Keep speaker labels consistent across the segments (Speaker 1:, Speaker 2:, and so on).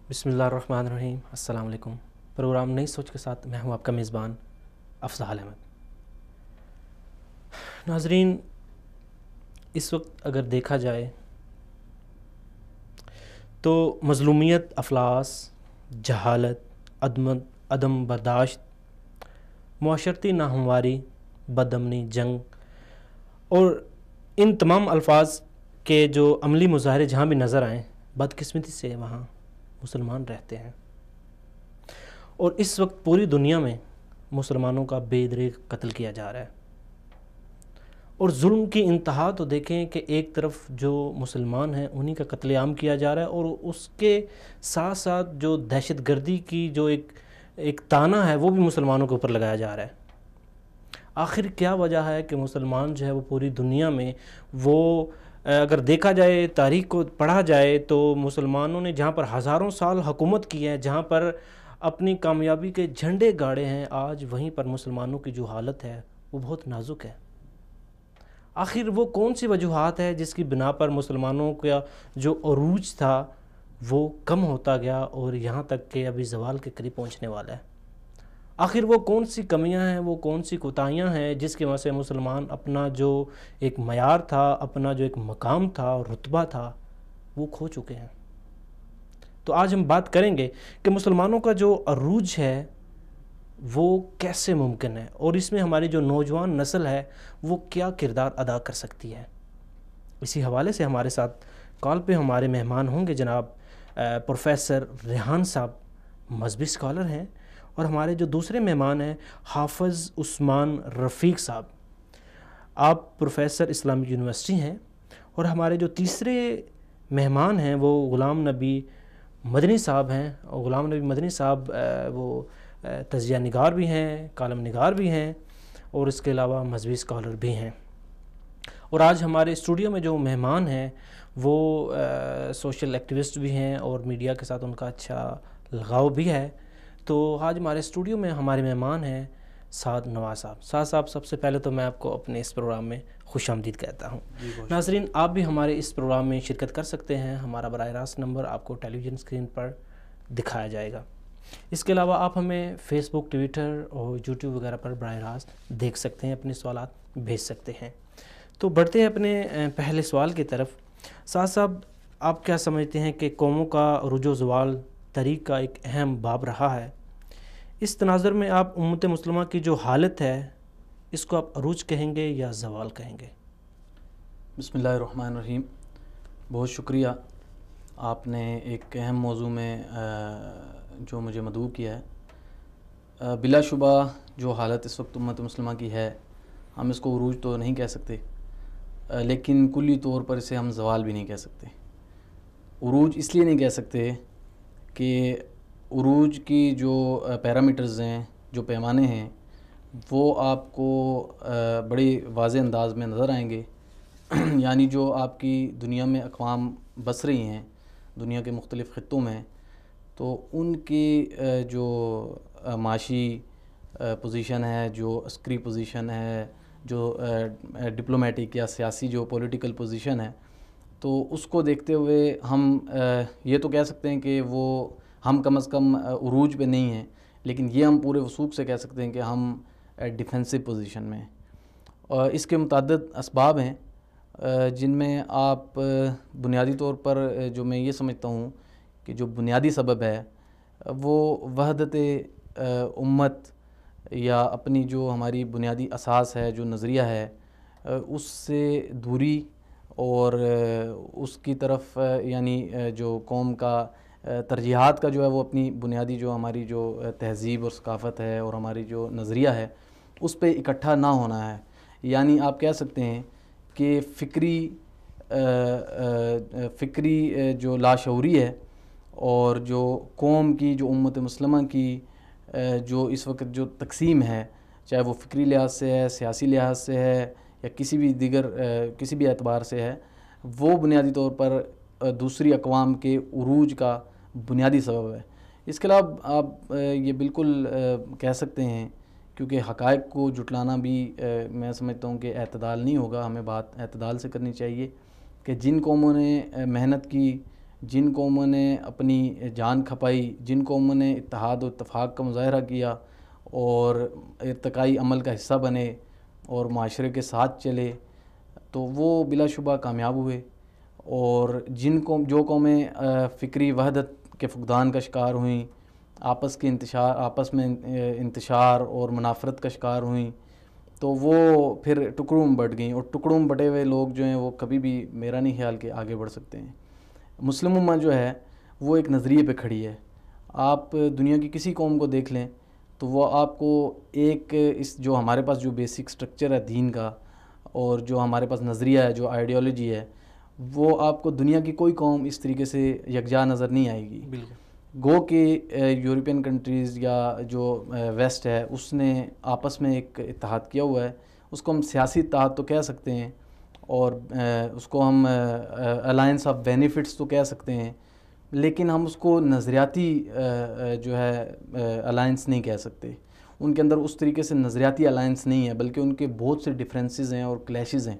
Speaker 1: بسم اللہ الرحمن الرحیم۔ السلام علیکم۔ پروگرام نئی سوچ کے ساتھ میں ہوں آپ کا میزبان افضال احمد۔ ناظرین، اس وقت اگر دیکھا جائے تو مظلومیت، افلاس، جہالت، عدم برداشت، معاشرتی ناہمواری، بدامنی، جنگ اور ان تمام الفاظ کے جو عملی مظاہرے جہاں بھی نظر آئیں، بدقسمتی سے وہاں مسلمان رہتے ہیں۔ اور اس وقت پوری دنیا میں مسلمانوں کا بے دریغ قتل کیا جا رہا ہے، اور ظلم کی انتہا تو دیکھیں کہ ایک طرف جو مسلمان ہیں انہی کا قتل عام کیا جا رہا ہے، اور اس کے ساتھ ساتھ جو دہشت گردی کی جو ایک تانہ ہے وہ بھی مسلمانوں کے اوپر لگایا جا رہا ہے۔ آخر کیا وجہ ہے کہ مسلمان جو ہے وہ پوری دنیا میں وہ اگر دیکھا جائے، تاریخ کو پڑھا جائے تو مسلمانوں نے جہاں پر ہزاروں سال حکومت کی ہے، جہاں پر اپنی کامیابی کے جھنڈے گاڑے ہیں، آج وہیں پر مسلمانوں کی جو حالت ہے وہ بہت نازک ہے۔ آخر وہ کون سی وجوہات ہے جس کی بنا پر مسلمانوں کا جو عروج تھا وہ کم ہوتا گیا اور یہاں تک کہ ابھی زوال کے قریب پہنچنے والا ہے؟ آخر وہ کون سی کمیاں ہیں، وہ کون سی کوتاہیاں ہیں جس کی وجہ سے مسلمان اپنا جو ایک معیار تھا، اپنا جو ایک مقام تھا اور رتبہ تھا وہ کھو چکے ہیں؟ تو آج ہم بات کریں گے کہ مسلمانوں کا جو عروج ہے وہ کیسے ممکن ہے، اور اس میں ہماری جو نوجوان نسل ہے وہ کیا کردار ادا کر سکتی ہے۔ اسی حوالے سے ہمارے ساتھ کال پہ ہمارے مہمان ہوں گے جناب پروفیسر ریحان صاحب، مذہبی اسکالر ہیں، اور ہمارے جو دوسرے مہمان ہیں حافظ عثمان رفیق صاحب، آپ پروفیسر اسلامک یونیورسٹی ہیں، اور ہمارے جو تیسرے مہمان ہیں وہ غلام نبی مدنی صاحب ہیں، اور غلام نبی مدنی صاحب وہ تجزیہ نگار بھی ہیں، کالم نگار بھی ہیں، اور اس کے علاوہ مذہبی اسکالر بھی ہیں۔ اور آج ہمارے اسٹوڈیو میں جو مہمان ہیں وہ سوشل ایکٹیوسٹ بھی ہیں اور میڈیا کے ساتھ ان کا اچھا لگاؤ بھی ہے۔ تو آج ہمارے اسٹوڈیو میں ہمارے مہمان ہیں سعد نواز صاحب۔ سعد صاحب، سب سے پہلے تو میں آپ کو اپنے اس پروگرام میں خوش آمدید کہتا ہوں۔ ناظرین، آپ بھی ہمارے اس پروگرام میں شرکت کر سکتے ہیں، ہمارا براہ راست نمبر آپ کو ٹیلی ویژن اسکرین پر دکھایا جائے گا۔ اس کے علاوہ آپ ہمیں فیس بک، ٹویٹر اور یوٹیوب وغیرہ پر براہ راست دیکھ سکتے ہیں، اپنے سوالات بھیج سکتے ہیں۔ تو بڑھتے ہیں اپنے پہلے سوال کی طرف۔ سعد صاحب، آپ کیا سمجھتے ہیں کہ قوموں کا عروج و زوال تاریخ کا ایک اہم باب رہا ہے؟ اس تناظر میں آپ امت مسلمہ کی جو حالت ہے اس کو آپ عروج کہیں گے یا زوال کہیں گے؟
Speaker 2: بسم اللہ الرحمن الرحیم۔ بہت شکریہ، آپ نے ایک اہم موضوع میں جو مجھے مدعو کیا ہے۔ بلا شبہ جو حالت اس وقت امت مسلمہ کی ہے، ہم اس کو عروج تو نہیں کہہ سکتے، لیکن کلی طور پر اسے ہم زوال بھی نہیں کہہ سکتے۔ عروج اس لیے نہیں کہہ سکتے کہ عروج کی جو پیرامیٹرز ہیں، جو پیمانے ہیں، وہ آپ کو بڑے واضح انداز میں نظر آئیں گے۔ یعنی جو آپ کی دنیا میں اقوام بس رہی ہیں، دنیا کے مختلف خطوں میں، تو ان کی جو معاشی پوزیشن ہے، جو عسکری پوزیشن ہے، جو ڈپلومیٹک یا سیاسی جو پولیٹیکل پوزیشن ہے، تو اس کو دیکھتے ہوئے ہم یہ تو کہہ سکتے ہیں کہ وہ ہم کم از کم عروج پہ نہیں ہیں، لیکن یہ ہم پورے وثوق سے کہہ سکتے ہیں کہ ہم ڈیفینسو پوزیشن میں ہیں۔ اور اس کے متعدد اسباب ہیں جن میں آپ بنیادی طور پر جو میں یہ سمجھتا ہوں کہ جو بنیادی سبب ہے وہ وحدت امت یا اپنی جو ہماری بنیادی اساس ہے، جو نظریہ ہے، اس سے دوری اور اس کی طرف یعنی جو قوم کا ترجیحات کا جو ہے وہ اپنی بنیادی جو ہماری جو تہذیب اور ثقافت ہے اور ہماری جو نظریہ ہے اس پہ اکٹھا نہ ہونا ہے۔ یعنی آپ کہہ سکتے ہیں کہ فکری جو لاشعوری ہے، اور جو قوم کی، جو امت مسلمہ کی جو اس وقت جو تقسیم ہے، چاہے وہ فکری لحاظ سے ہے، سیاسی لحاظ سے ہے، یا کسی بھی دیگر کسی بھی اعتبار سے ہے، وہ بنیادی طور پر دوسری اقوام کے عروج کا بنیادی سبب ہے۔ اس کے علاوہ آپ یہ بالکل کہہ سکتے ہیں، کیونکہ حقائق کو جھٹلانا بھی میں سمجھتا ہوں کہ اعتدال نہیں ہوگا، ہمیں بات اعتدال سے کرنی چاہیے، کہ جن قوموں نے محنت کی، جن قوموں نے اپنی جان کھپائی، جن قوموں نے اتحاد و اتفاق کا مظاہرہ کیا اور ارتقائی عمل کا حصہ بنے اور معاشرے کے ساتھ چلے، تو وہ بلا شبہ کامیاب ہوئے. اور جو قومیں فکری وحدت کے فقدان کا شکار ہوئیں، آپس میں انتشار اور منافرت کا شکار ہوئیں، تو وہ پھر ٹکڑوں میں بٹ گئیں. اور ٹکڑوں میں بٹے ہوئے لوگ جو ہیں وہ کبھی بھی میرا نہیں خیال کہ آگے بڑھ سکتے ہیں. مسلم امت جو ہے وہ ایک نظریے پہ کھڑی ہے. آپ دنیا کی کسی قوم کو دیکھ لیں تو وہ آپ کو ایک جو ہمارے پاس جو بیسک سٹرکچر ہے دین کا، اور جو ہمارے پاس نظریہ ہے، جو آئیڈیالوجی ہے، وہ آپ کو دنیا کی کوئی قوم اس طریقے سے یکجا نظر نہیں آئے گی.
Speaker 1: بالکل.
Speaker 2: گو کہ یورپین کنٹریز یا جو ویسٹ ہے اس نے آپس میں ایک اتحاد کیا ہوا ہے. اس کو ہم سیاسی اتحاد تو کہہ سکتے ہیں، اور اس کو ہم الائنس آف بینیفٹس تو کہہ سکتے ہیں، لیکن ہم اس کو نظریاتی جو ہے الائنس نہیں کہہ سکتے. ان کے اندر اس طریقے سے نظریاتی الائنس نہیں ہے، بلکہ ان کے بہت سے ڈفرینسز ہیں اور کلیشز ہیں.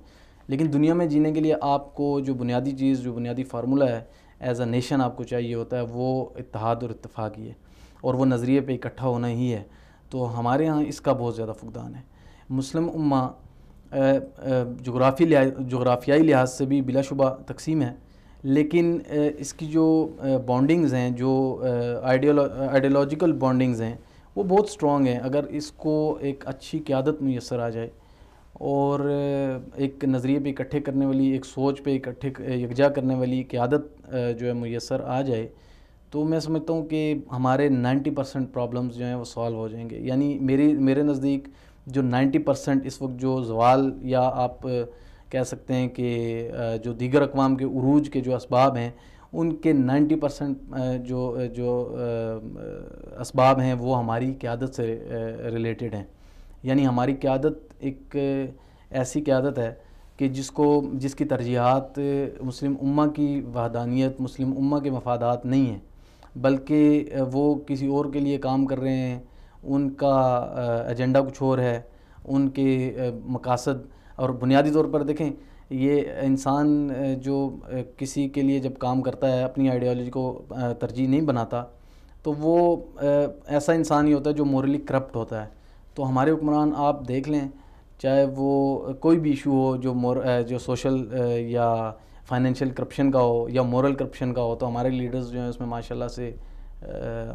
Speaker 2: لیکن دنیا میں جینے کے لیے آپ کو جو بنیادی چیز، جو بنیادی فارمولہ ہے ایز اے نیشن آپ کو چاہیے ہوتا ہے، وہ اتحاد اور اتفاق ہی ہے، اور وہ نظریے پہ اکٹھا ہونا ہی ہے. تو ہمارے ہاں اس کا بہت زیادہ فقدان ہے. مسلم امہ جغرافیائی لحاظ سے بھی بلا شبہ تقسیم ہے، لیکن اس کی جو بانڈنگز ہیں، جو آئیڈیالوجیکل بانڈنگز ہیں، وہ بہت سٹرونگ ہیں. اگر اس کو ایک اچھی قیادت میسر آ جائے اور ایک نظریے پہ اکٹھے کرنے والی، ایک سوچ پہ یکجا کرنے والی قیادت جو ہے میسر آ جائے، تو میں سمجھتا ہوں کہ ہمارے 90% پرابلمز جو ہیں وہ سالو ہو جائیں گے. یعنی میرے نزدیک جو 90% اس وقت جو زوال، یا آپ کہہ سکتے ہیں کہ جو دیگر اقوام کے عروج کے جو اسباب ہیں، ان کے 90% جو اسباب ہیں وہ ہماری قیادت سے ریلیٹڈ ہیں. یعنی ہماری قیادت ایک ایسی قیادت ہے کہ جس کی ترجیحات مسلم امہ کی وحدانیت، مسلم امہ کے مفادات نہیں ہیں، بلکہ وہ کسی اور کے لیے کام کر رہے ہیں. ان کا ایجنڈا کچھ اور ہے، ان کے مقاصد. اور بنیادی طور پر دیکھیں، یہ انسان جو کسی کے لیے جب کام کرتا ہے، اپنی آئیڈیالوجی کو ترجیح نہیں بناتا، تو وہ ایسا انسان ہی ہوتا ہے جو مورلی کرپٹ ہوتا ہے. تو ہمارے حکمران آپ دیکھ لیں، چاہے وہ کوئی بھی ایشو ہو جو سوشل یا فائنینشیل کرپشن کا ہو یا مورل کرپشن کا ہو، تو ہمارے لیڈرز جو ہیں اس میں ماشاءاللہ سے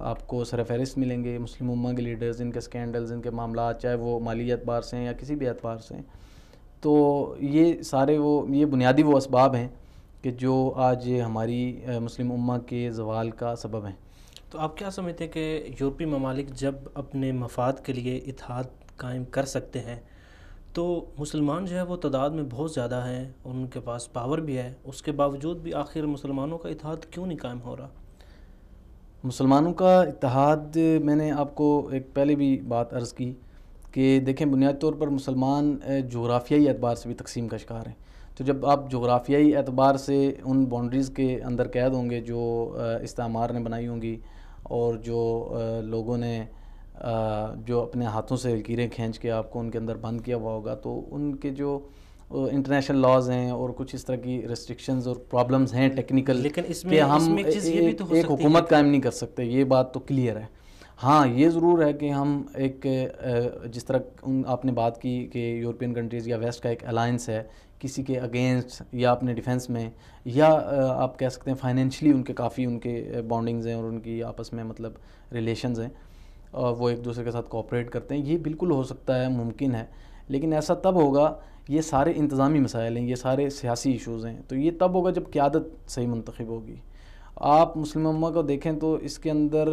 Speaker 2: آپ کو سر فہرست ملیں گے. مسلم امہ کے لیڈرز، ان کے سکینڈلز، ان کے معاملات، چاہے وہ مالی اعتبار سے ہیں یا کسی بھی اعتبار سے ہیں. تو یہ سارے یہ بنیادی وہ اسباب ہیں کہ جو آج ہماری مسلم امہ کے زوال کا سبب ہیں.
Speaker 1: تو آپ کیا سمجھتے ہیں کہ یورپی ممالک جب اپنے مفاد کے لیے اتحاد قائم کر سکتے ہیں، تو مسلمان جو ہے وہ تعداد میں بہت زیادہ ہیں، ان کے پاس پاور بھی ہے، اس کے باوجود بھی آخر مسلمانوں کا اتحاد کیوں نہیں قائم ہو رہا؟
Speaker 2: مسلمانوں کا اتحاد، میں نے آپ کو ایک پہلے بھی بات عرض کی کہ دیکھیں، بنیادی طور پر مسلمان جغرافیائی اعتبار سے بھی تقسیم کا شکار ہیں. تو جب آپ جغرافیائی اعتبار سے ان باؤنڈریز کے اندر قید ہوں گے جو استعمار نے بنائی ہوں گی، اور جو لوگوں نے جو اپنے ہاتھوں سے لکیریں کھینچ کے آپ کو ان کے اندر بند کیا ہوا ہوگا، تو ان کے جو انٹرنیشنل لاز ہیں اور کچھ اس طرح کی ریسٹرکشنز اور پرابلمز ہیں ٹیکنیکل،
Speaker 1: لیکن اس
Speaker 2: کہ
Speaker 1: میں
Speaker 2: ہم
Speaker 1: ایک چیز یہ بھی تو ہو
Speaker 2: ایک
Speaker 1: سکتی
Speaker 2: حکومت قائم نہیں کر سکتے. یہ بات تو کلیئر ہے. ہاں، یہ ضرور ہے کہ ہم ایک جس طرح آپ نے بات کی کہ یورپین کنٹریز یا ویسٹ کا ایک الائنس ہے کسی کے اگینسٹ، یا اپنے ڈیفنس میں، یا آپ کہہ سکتے ہیں فائنینشلی ان کے بانڈنگز ہیں اور ان کی آپس میں مطلب ریلیشنز ہیں، وہ ایک دوسرے کے ساتھ کوآپریٹ کرتے ہیں. یہ بالکل ہو سکتا ہے، ممکن ہے. لیکن ایسا تب ہوگا، یہ سارے انتظامی مسائل ہیں، یہ سارے سیاسی ایشوز ہیں، تو یہ تب ہوگا جب قیادت صحیح منتخب ہوگی. آپ مسلم امہ کو دیکھیں تو اس کے اندر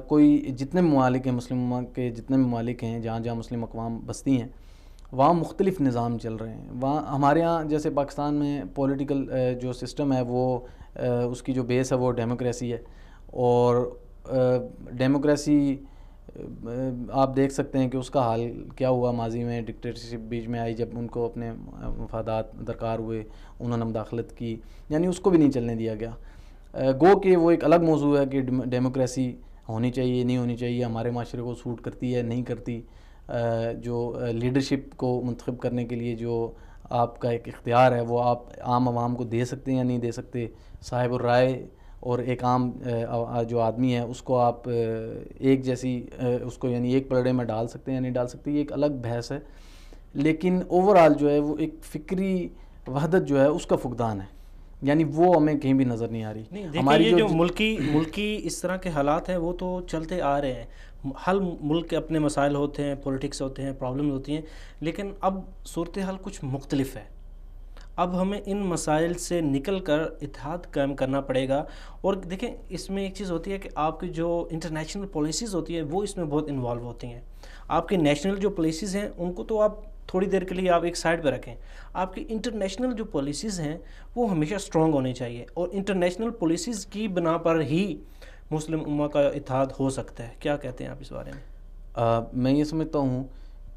Speaker 2: کوئی جتنے ممالک ہیں، مسلم امہ کے جتنے ممالک ہیں جہاں جہاں مسلم اقوام بستی ہیں، وہاں مختلف نظام چل رہے ہیں. وہاں ہمارے ہاں جیسے پاکستان میں پولیٹیکل جو سسٹم ہے، وہ اس کی جو بیس ہے وہ ڈیموکریسی ہے. اور ڈیموکریسی آپ دیکھ سکتے ہیں کہ اس کا حال کیا ہوا ماضی میں. ڈکٹیٹرشپ بیچ میں آئی، جب ان کو اپنے مفادات درکار ہوئے، انہوں نے مداخلت کی، یعنی اس کو بھی نہیں چلنے دیا گیا. گو کہ وہ ایک الگ موضوع ہے کہ ڈیموکریسی ہونی چاہیے نہیں ہونی چاہیے، ہمارے معاشرے کو سوٹ کرتی ہے نہیں کرتی. جو لیڈرشپ کو منتخب کرنے کے لیے جو آپ کا ایک اختیار ہے وہ آپ عام عوام کو دے سکتے ہیں یا نہیں دے سکتے. صاحب الرائے اور ایک عام جو آدمی ہے اس کو آپ ایک جیسی اس کو یعنی ایک پلڑے میں ڈال سکتے ہیں یا نہیں ڈال سکتے, یہ ایک الگ بحث ہے. لیکن اوورآل جو ہے وہ ایک فکری وحدت جو ہے اس کا فقدان ہے, یعنی وہ ہمیں کہیں بھی نظر نہیں آ رہی.
Speaker 1: نہیں دیکھیں, یہ جو ملکی اس طرح کے حالات ہیں وہ تو چلتے آ رہے ہیں. حل ملک کے اپنے مسائل ہوتے ہیں, پولیٹکس ہوتے ہیں, پرابلمز ہوتی ہیں, لیکن اب صورتحال کچھ مختلف ہے. اب ہمیں ان مسائل سے نکل کر اتحاد قائم کرنا پڑے گا. اور دیکھیں اس میں ایک چیز ہوتی ہے کہ آپ کی جو انٹرنیشنل پالیسیز ہوتی ہیں وہ اس میں بہت انوالو ہوتی ہیں. آپ کی نیشنل جو پالیسیز ہیں ان کو تو آپ تھوڑی دیر کے لیے آپ ایک سائڈ پہ رکھیں, آپ کی انٹرنیشنل جو پالیسیز ہیں وہ ہمیشہ اسٹرانگ ہونی چاہیے, اور انٹرنیشنل پالیسیز کی بنا پر ہی مسلم امہ کا اتحاد ہو سکتا ہے. کیا کہتے ہیں آپ اس بارے میں؟
Speaker 2: میں یہ سمجھتا ہوں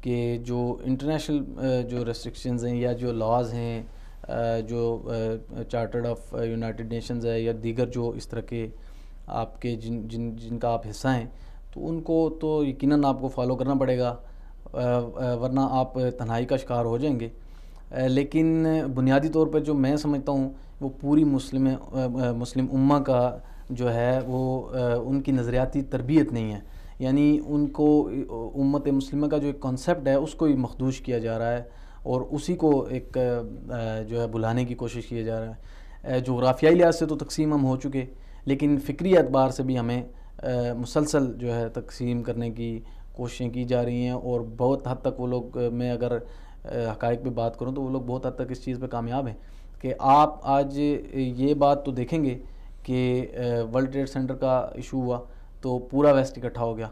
Speaker 2: کہ جو انٹرنیشنل جو ریسٹرکشنز ہیں یا جو لاز ہیں, جو چارٹرڈ آف یونائٹڈ نیشنز ہے یا دیگر جو اس طرح کے آپ کے جن کا آپ حصہ ہیں, تو ان کو تو یقیناً آپ کو فالو کرنا پڑے گا, ورنہ آپ تنہائی کا شکار ہو جائیں گے. لیکن بنیادی طور پر جو میں سمجھتا ہوں وہ پوری مسلم امہ کا جو ہے وہ ان کی نظریاتی تربیت نہیں ہے. یعنی ان کو امت مسلمہ کا جو ایک کانسیپٹ ہے اس کو ہی مخدوش کیا جا رہا ہے اور اسی کو ایک جو ہے بلانے کی کوشش کیا جا رہا ہے. جغرافیائی لحاظ سے تو تقسیم ہم ہو چکے, لیکن فکری اعتبار سے بھی ہمیں مسلسل جو ہے تقسیم کرنے کی کوششیں کی جا رہی ہیں. اور بہت حد تک وہ لوگ, میں اگر حقائق پہ بات کروں تو وہ لوگ بہت حد تک اس چیز پہ کامیاب ہیں کہ آپ آج یہ بات تو دیکھیں گے کہ ورلڈ ٹریڈ سینٹر کا ایشو ہوا تو پورا ویسٹ اکٹھا ہو گیا.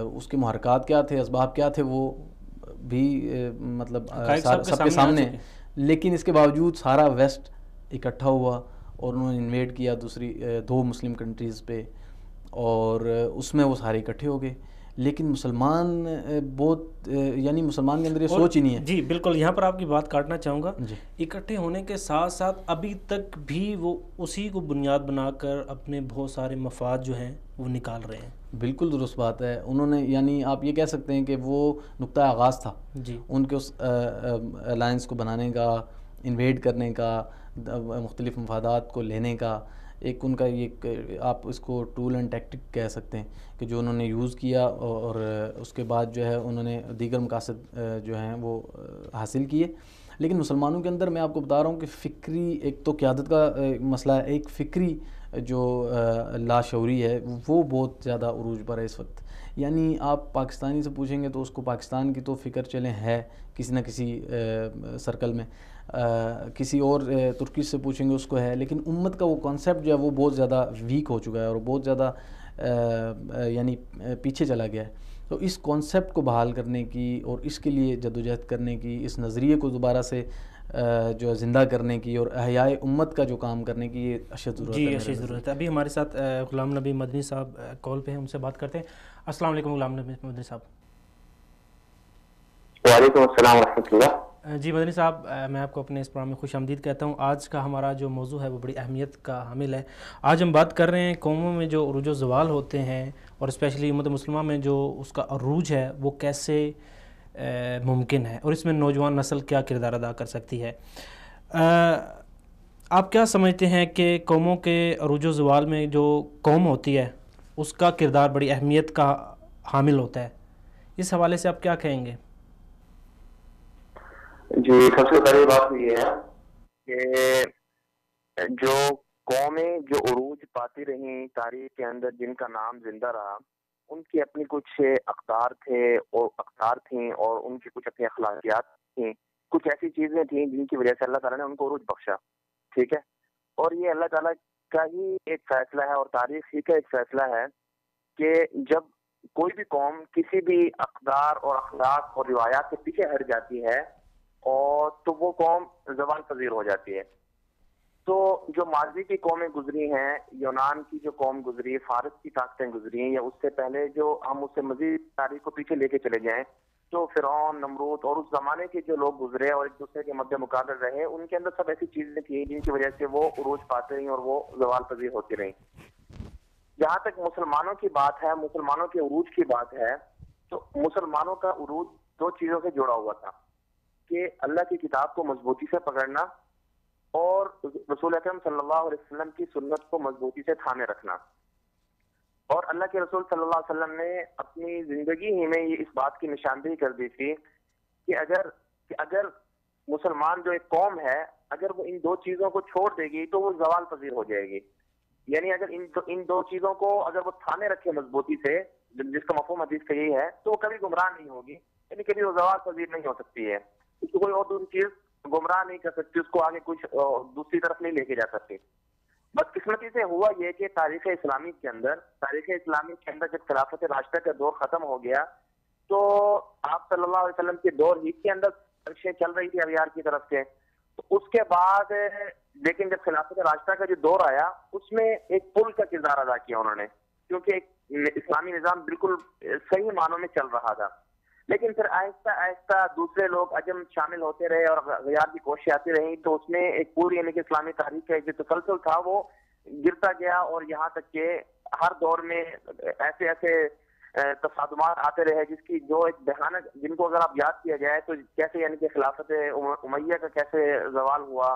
Speaker 2: اس کے محرکات کیا تھے, اسباب کیا تھے, وہ بھی مطلب سب کے سامنے ہیں. لیکن اس کے باوجود سارا ویسٹ اکٹھا ہوا اور انہوں نے انویڈ کیا دوسری 2 مسلم کنٹریز پہ, اور اس میں وہ سارے اکٹھے ہو گئے. لیکن مسلمان بہت یعنی مسلمان کے اندر یہ سوچ ہی نہیں ہے.
Speaker 1: جی بالکل, یہاں پر آپ کی بات کاٹنا چاہوں گا.
Speaker 2: جی,
Speaker 1: اکٹھے ہونے کے ساتھ ساتھ ابھی تک بھی وہ اسی کو بنیاد بنا کر اپنے بہت سارے مفاد جو ہیں وہ نکال رہے ہیں.
Speaker 2: بالکل درست بات ہے. انہوں نے یعنی آپ یہ کہہ سکتے ہیں کہ وہ نقطہ آغاز تھا
Speaker 1: جی
Speaker 2: ان کے اس الائنس کو بنانے کا, انویڈ کرنے کا, مختلف مفادات کو لینے کا. ایک ان کا یہ آپ اس کو ٹول اینڈ ٹیکٹک کہہ سکتے ہیں کہ جو انہوں نے یوز کیا, اور اس کے بعد جو ہے انہوں نے دیگر مقاصد جو ہیں وہ حاصل کیے. لیکن مسلمانوں کے اندر میں آپ کو بتا رہا ہوں کہ فکری ایک تو قیادت کا مسئلہ ہے, ایک فکری جو لاشعوری ہے وہ بہت زیادہ عروج پر ہے اس وقت. یعنی آپ پاکستانی سے پوچھیں گے تو اس کو پاکستان کی تو فکر چلیں ہے کسی نہ کسی سرکل میں, کسی اور ترکی سے پوچھیں گے اس کو ہے, لیکن امت کا وہ کانسیپٹ جو ہے وہ بہت زیادہ ویک ہو چکا ہے اور بہت زیادہ یعنی پیچھے چلا گیا ہے. تو اس کانسیپٹ کو بحال کرنے کی اور اس کے لیے جدوجہد کرنے کی, اس نظریے کو دوبارہ سے جو ہے زندہ کرنے کی اور احیاء امت کا جو کام کرنے کی یہ اشد ضرورت ہے.
Speaker 1: جی اشد ضرورت ہے. ابھی ہمارے ساتھ غلام نبی مدنی صاحب کال پہ ہیں, ان سے بات کرتے ہیں. السلام علیکم غلام نبی مدنی صاحب.
Speaker 3: وعلیکم السلام ورحمۃ اللہ.
Speaker 1: جی مدنی صاحب, میں آپ کو اپنے اس پروگرام میں خوش آمدید کہتا ہوں. آج کا ہمارا جو موضوع ہے وہ بڑی اہمیت کا حامل ہے. آج ہم بات کر رہے ہیں قوموں میں جو عروج و زوال ہوتے ہیں اور اسپیشلی امت مسلمہ میں جو اس کا عروج ہے وہ کیسے ممکن ہے, اور اس میں نوجوان نسل کیا کردار ادا کر سکتی ہے. آپ کیا سمجھتے ہیں کہ قوموں کے عروج و زوال میں جو قوم ہوتی ہے اس کا کردار بڑی اہمیت کا حامل ہوتا ہے, اس حوالے سے آپ کیا کہیں گے؟
Speaker 3: جی, سب سے پہلی بات یہ ہے کہ جو قومیں جو عروج پاتی رہیں تاریخ کے اندر, جن کا نام زندہ رہا, ان کی اپنی کچھ اقدار تھیں اور ان کی کچھ اپنی اخلاقیات تھیں, کچھ ایسی چیزیں تھیں جن کی وجہ سے اللہ تعالیٰ نے ان کو عروج بخشا. ٹھیک ہے, اور یہ اللہ تعالیٰ کا ہی ایک فیصلہ ہے اور تاریخ ہی کا ایک فیصلہ ہے کہ جب کوئی بھی قوم کسی بھی اقدار اور اخلاق اور روایات سے پیچھے ہٹ جاتی ہے اور تو وہ قوم زوال پذیر ہو جاتی ہے. تو جو ماضی کی قومیں گزری ہیں, یونان کی جو قوم گزری, فارس کی طاقتیں گزری ہیں, یا اس سے پہلے جو ہم اس سے مزید تاریخ کو پیچھے لے کے چلے جائیں تو فرعون, نمرود اور اس زمانے کے جو لوگ گزرے اور ایک دوسرے کے مد مقابل رہے, ان کے اندر سب ایسی چیزیں تھیں جن کی وجہ سے وہ عروج پاتے رہیں اور وہ زوال پذیر ہوتی رہیں. جہاں تک مسلمانوں کی بات ہے, مسلمانوں کے عروج کی بات ہے, تو مسلمانوں کا عروج 2 چیزوں سے جڑا ہوا تھا. کہ اللہ کی کتاب کو مضبوطی سے پکڑنا اور رسول اکرم صلی اللہ علیہ وسلم کی سنت کو مضبوطی سے تھامے رکھنا. اور اللہ کے رسول صلی اللہ علیہ وسلم نے اپنی زندگی ہی میں یہ اس بات کی نشاندہی کر دی تھی کہ اگر مسلمان جو ایک قوم ہے اگر وہ ان دو چیزوں کو چھوڑ دے گی تو وہ زوال پذیر ہو جائے گی. یعنی اگر ان دو چیزوں کو اگر وہ تھامے رکھے مضبوطی سے، جس کا مفہوم حدیث کا یہی ہے، تو وہ کبھی گمراہ نہیں ہوگی، یعنی کبھی وہ زوال پذیر نہیں ہو سکتی ہے. اس کو کوئی اور دوسری چیز گمراہ نہیں کر سکتی، اس کو آگے کچھ دوسری طرف نہیں لے کے جا سکتی. بدقسمتی سے ہوا یہ کہ تاریخ اسلامی کے اندر جب خلافت راشدہ کا دور ختم ہو گیا تو آپ صلی اللہ علیہ وسلم کے دور ہی کے اندر سرکشیں چل رہی تھی اغیار کی طرف سے. تو اس کے بعد لیکن جب خلافت راشدہ کا جو دور آیا اس میں ایک پل کا کردار ادا کیا انہوں نے، کیونکہ ایک اسلامی نظام بالکل صحیح معنوں میں چل رہا تھا. لیکن پھر آہستہ آہستہ دوسرے لوگ عجم شامل ہوتے رہے اور غیار کی کوششیں آتی رہیں، تو اس میں ایک پوری یعنی کہ اسلامی تاریخ کا ایک جو تسلسل تھا وہ گرتا گیا. اور یہاں تک کہ ہر دور میں ایسے تصادمات آتے رہے جس کی جو ایک بھیانک، جن کو اگر آپ یاد کیا جائے تو کیسے یعنی کہ خلافت امیہ کا کیسے زوال ہوا،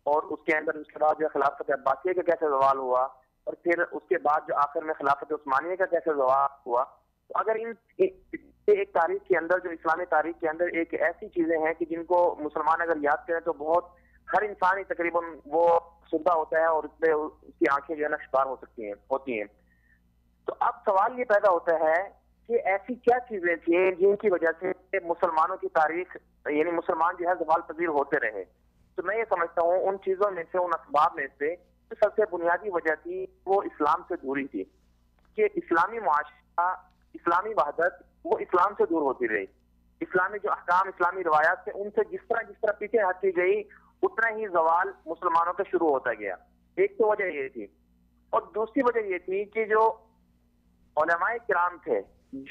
Speaker 3: اور اس کے اندر اس کے بعد جو خلافت عباسیہ کا کیسے زوال ہوا، اور پھر اس کے بعد جو آخر میں خلافت عثمانیہ کا کیسے زوال ہوا. تو اگر ان ایک تاریخ کے اندر، جو اسلامی تاریخ کے اندر ایک ایسی چیزیں ہیں کہ جن کو مسلمان اگر یاد کریں تو بہت ہر انسان ہی تقریباً وہ سنتا ہوتا ہے اور اس پہ اس کی آنکھیں جو ہے نا شکار ہوتی ہیں. تو اب سوال یہ پیدا ہوتا ہے کہ ایسی کیا چیزیں تھیں جن کی وجہ سے مسلمانوں کی تاریخ یعنی مسلمان جو ہے زوال پذیر ہوتے رہے. تو میں یہ سمجھتا ہوں ان چیزوں میں سے، ان اسباب میں سے جو سب سے بنیادی وجہ تھی وہ اسلام سے دوری تھی، کہ اسلامی معاشرہ، اسلامی وحدت وہ اسلام سے دور ہوتی رہی. اسلامی جو احکام، اسلامی روایات تھے ان سے جس طرح پیچھے ہٹتی گئی اتنا ہی زوال مسلمانوں کا شروع ہوتا گیا. ایک تو وجہ یہ تھی، اور دوسری وجہ یہ تھی کہ جو علماء کرام تھے،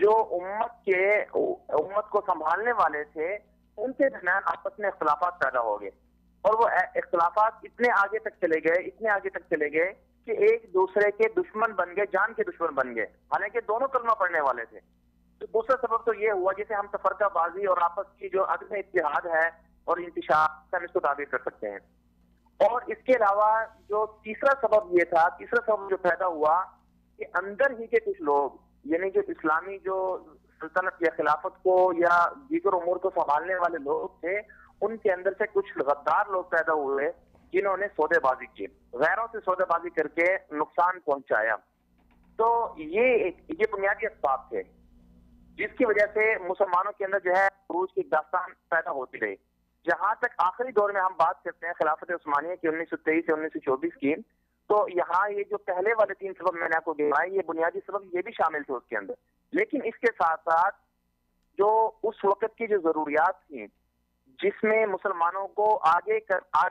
Speaker 3: جو امت کو سنبھالنے والے تھے، ان کے درمیان آپس میں اختلافات پیدا ہو گئے. اور وہ اختلافات اتنے آگے تک چلے گئے کہ ایک دوسرے کے دشمن بن گئے، جان کے دشمن بن گئے، حالانکہ دونوں کلمہ پڑھنے والے تھے. تو دوسرا سبب تو یہ ہوا جسے ہم تفرقہ بازی اور آپس کی جو عدم اتحاد ہے اور انتشار ہم اس کو تعبیر کر سکتے ہیں. اور اس کے علاوہ جو تیسرا سبب جو پیدا ہوا کہ اندر ہی کے کچھ لوگ، یعنی جو اسلامی جو سلطنت یا خلافت کو یا دیگر امور کو سنبھالنے والے لوگ تھے، ان کے اندر سے کچھ غدار لوگ پیدا ہوئے جنہوں نے سودے بازی کی، غیروں سے سودے بازی کر کے نقصان پہنچایا. تو یہ بنیادی اسباب تھے جس کی وجہ سے مسلمانوں کے اندر جو ہے عروج کی داستان پیدا ہوتی رہی. جہاں تک آخری دور میں ہم بات کرتے ہیں خلافت عثمانیہ کی 1923 سے 1924 کی، تو یہاں یہ جو پہلے والے 3 سبب میں نے آپ کو گنوائے، یہ بنیادی سبب یہ بھی شامل تھے اس کے اندر. لیکن اس کے ساتھ ساتھ جو اس وقت کی جو ضروریات تھیں، جس میں مسلمانوں کو آگے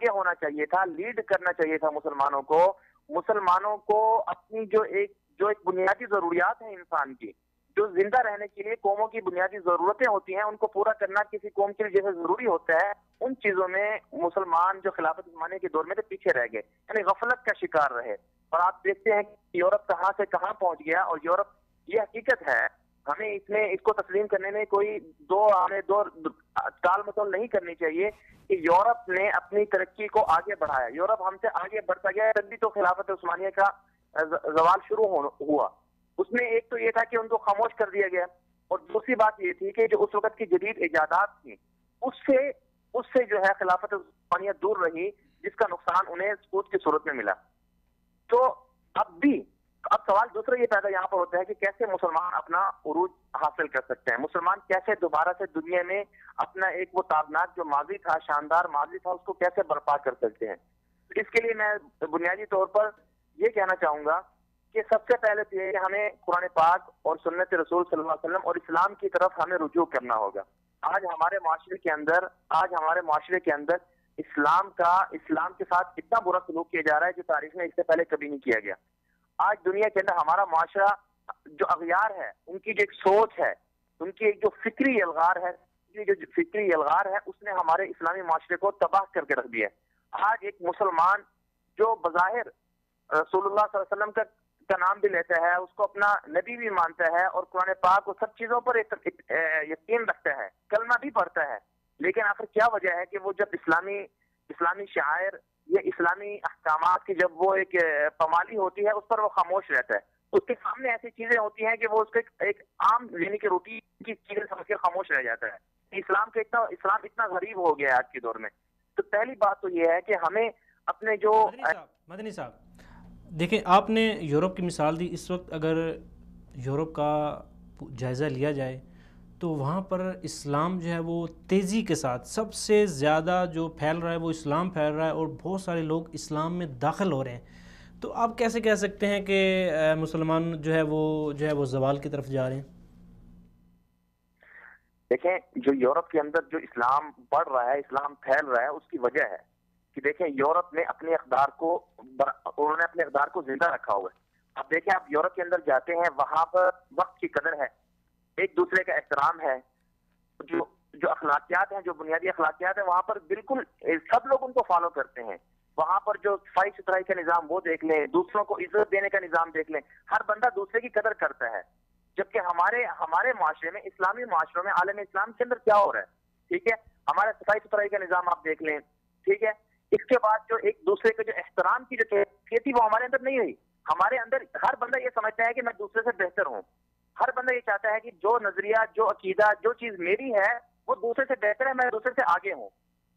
Speaker 3: ہونا چاہیے تھا، لیڈ کرنا چاہیے تھا مسلمانوں کو اپنی جو ایک بنیادی ضروریات ہیں انسان کی، جو زندہ رہنے کے لیے قوموں کی بنیادی ضرورتیں ہوتی ہیں، ان کو پورا کرنا کسی قوم کے لیے جیسے ضروری ہوتا ہے، ان چیزوں میں مسلمان جو خلافت عثمانیہ کے دور میں تھے پیچھے رہ گئے، یعنی غفلت کا شکار رہے. اور آپ دیکھتے ہیں کہ یورپ کہاں سے کہاں پہنچ گیا. اور یورپ، یہ حقیقت ہے، ہمیں اس کو تسلیم کرنے میں کوئی دو ٹال مٹول نہیں کرنی چاہیے کہ یورپ نے اپنی ترقی کو آگے بڑھایا، یورپ ہم سے آگے بڑھتا گیا. تبھی تو خلافت عثمانیہ کا زوال شروع ہوا. اس میں ایک تو یہ تھا کہ ان کو خاموش کر دیا گیا، اور دوسری بات یہ تھی کہ جو اس وقت کی جدید ایجادات تھیں اس سے جو ہے خلافت عثمانیہ دور رہی، جس کا نقصان انہیں سقوط کی صورت میں ملا. تو اب سوال دوسرا یہ پیدا یہاں پر ہوتا ہے کہ کیسے مسلمان اپنا عروج حاصل کر سکتے ہیں، مسلمان کیسے دوبارہ سے دنیا میں اپنا ایک وہ تابناک جو ماضی تھا، شاندار ماضی تھا، اس کو کیسے برپا کر سکتے ہیں. اس کے لیے میں بنیادی طور پر یہ کہنا چاہوں گا کہ سب سے پہلے تو یہ کہ ہمیں قرآن پاک اور سنت رسول صلی اللہ علیہ وسلم اور اسلام کی طرف ہمیں رجوع کرنا ہوگا. آج ہمارے معاشرے کے اندر اسلام کے ساتھ اتنا برا سلوک کیا جا رہا ہے جو تاریخ میں اس سے پہلے کبھی نہیں کیا گیا. آج دنیا کے اندر ہمارا معاشرہ جو اغیار ہے، ان کی جو ایک سوچ ہے، ان کی ایک جو فکری الغار ہے، اس نے ہمارے اسلامی معاشرے کو تباہ کر کے رکھ دیا ہے. آج ایک مسلمان جو بظاہر رسول اللہ صلی اللہ علیہ وسلم کا نام بھی لیتا ہے، اس کو اپنا نبی بھی مانتا ہے، اور قرآن پاک اور سب چیزوں پر یقین رکھتا ہے، کلمہ بھی پڑھتا ہے، لیکن آخر کیا وجہ ہے کہ وہ جب اسلامی شعائر یا اسلامی احکامات کی جب وہ ایک پامالی ہوتی ہے اس پر وہ خاموش رہتا ہے. اس کے سامنے ایسی چیزیں ہوتی ہیں کہ وہ اس کو ایک عام یعنی کہ روٹین کی چیزیں سمجھ کے خاموش رہ جاتا ہے. اسلام اتنا غریب ہو گیا ہے آج کے دور میں. تو پہلی بات تو یہ ہے کہ ہمیں اپنے جو
Speaker 1: مدنی صاحب دیکھیں، آپ نے یورپ کی مثال دی. اس وقت اگر یورپ کا جائزہ لیا جائے تو وہاں پر اسلام جو ہے وہ تیزی کے ساتھ سب سے زیادہ جو پھیل رہا ہے وہ اسلام پھیل رہا ہے، اور بہت سارے لوگ اسلام میں داخل ہو رہے ہیں. تو آپ کیسے کہہ سکتے ہیں کہ مسلمان جو ہے وہ زوال کی طرف جا رہے ہیں؟
Speaker 3: دیکھیں، جو یورپ کے اندر جو اسلام بڑھ رہا ہے، اسلام پھیل رہا ہے، اس کی وجہ ہے کہ دیکھیں یورپ نے اپنے اقدار کو زندہ رکھا ہوا ہے. اب دیکھیں، آپ یورپ کے اندر جاتے ہیں، وہاں پر وقت کی قدر ہے، ایک دوسرے کا احترام ہے، جو اخلاقیات ہیں، جو بنیادی اخلاقیات ہیں، وہاں پر بالکل سب لوگ ان کو فالو کرتے ہیں. وہاں پر جو صفائی ستھرائی کا نظام وہ دیکھ لیں، دوسروں کو عزت دینے کا نظام دیکھ لیں، ہر بندہ دوسرے کی قدر کرتا ہے. جبکہ ہمارے معاشرے میں، اسلامی معاشروں میں، عالم اسلام کے اندر کیا ہو رہا ہے؟ ٹھیک ہے، ہمارا صفائی ستھرائی کا نظام آپ دیکھ لیں. ٹھیک ہے، اس کے بعد جو ایک دوسرے کے جو احترام کی جو کیفیت تھی وہ ہمارے اندر نہیں رہی. ہمارے اندر ہر بندہ یہ سمجھتا ہے کہ میں دوسرے سے بہتر ہوں. ہر بندہ یہ چاہتا ہے کہ جو نظریہ، جو عقیدہ، جو چیز میری ہے وہ دوسرے سے بہتر ہے، میں دوسرے سے آگے ہوں.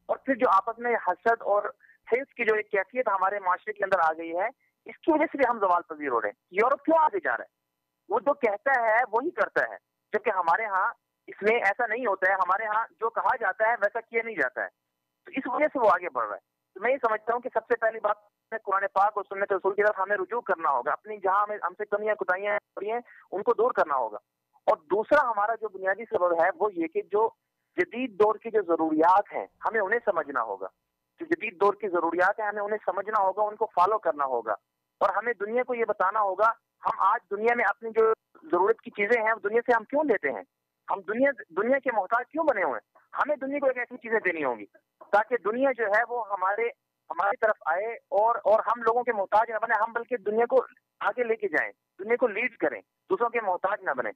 Speaker 3: اور پھر جو آپس میں حسد اور حسد کی جو ایک کیفیت ہمارے معاشرے کے اندر آ گئی ہے، اس کی وجہ سے بھی ہم زوال پذیر ہو رہے ہیں. یورپ کیوں آگے جا رہا ہے؟ وہ جو کہتا ہے وہی کرتا ہے، جبکہ ہمارے ہاں اس میں ایسا نہیں ہوتا ہے. ہمارے ہاں جو کہا جاتا ہے ویسا کیا نہیں جاتا ہے. تو اس وجہ سے وہ آگے بڑھ رہا ہے. تو میں یہ سمجھتا ہوں کہ سب سے پہلی بات قرآن پاک اور سنت رسول کی طرف ہمیں رجوع کرنا ہوگا. اپنی جہاں ہم سے کمیاں کوتاہیاں ہو رہی ہیں ان کو دور کرنا ہوگا. اور دوسرا ہمارا جو بنیادی سبب ہے وہ یہ کہ جو جدید دور کی جو ضروریات ہیں ہمیں انہیں سمجھنا ہوگا. جو جدید دور کی ضروریات ہیں ہمیں انہیں سمجھنا ہوگا، ان کو فالو کرنا ہوگا. اور ہمیں دنیا کو یہ بتانا ہوگا ہم آج دنیا میں اپنی جو ضرورت کی چیزیں ہیں دنیا سے ہم کیوں لیتے ہیں، ہم دنیا کے محتاج کیوں بنے ہوئے ہیں. ہمیں دنیا کو ایک ایسی چیزیں دینی ہوں گی تاکہ دنیا جو ہے وہ ہماری طرف آئے اور ہم لوگوں کے محتاج نہ بنے، ہم بلکہ دنیا کو آگے لے کے جائیں، دنیا کو لیڈ کریں، دوسروں کے محتاج نہ بنے.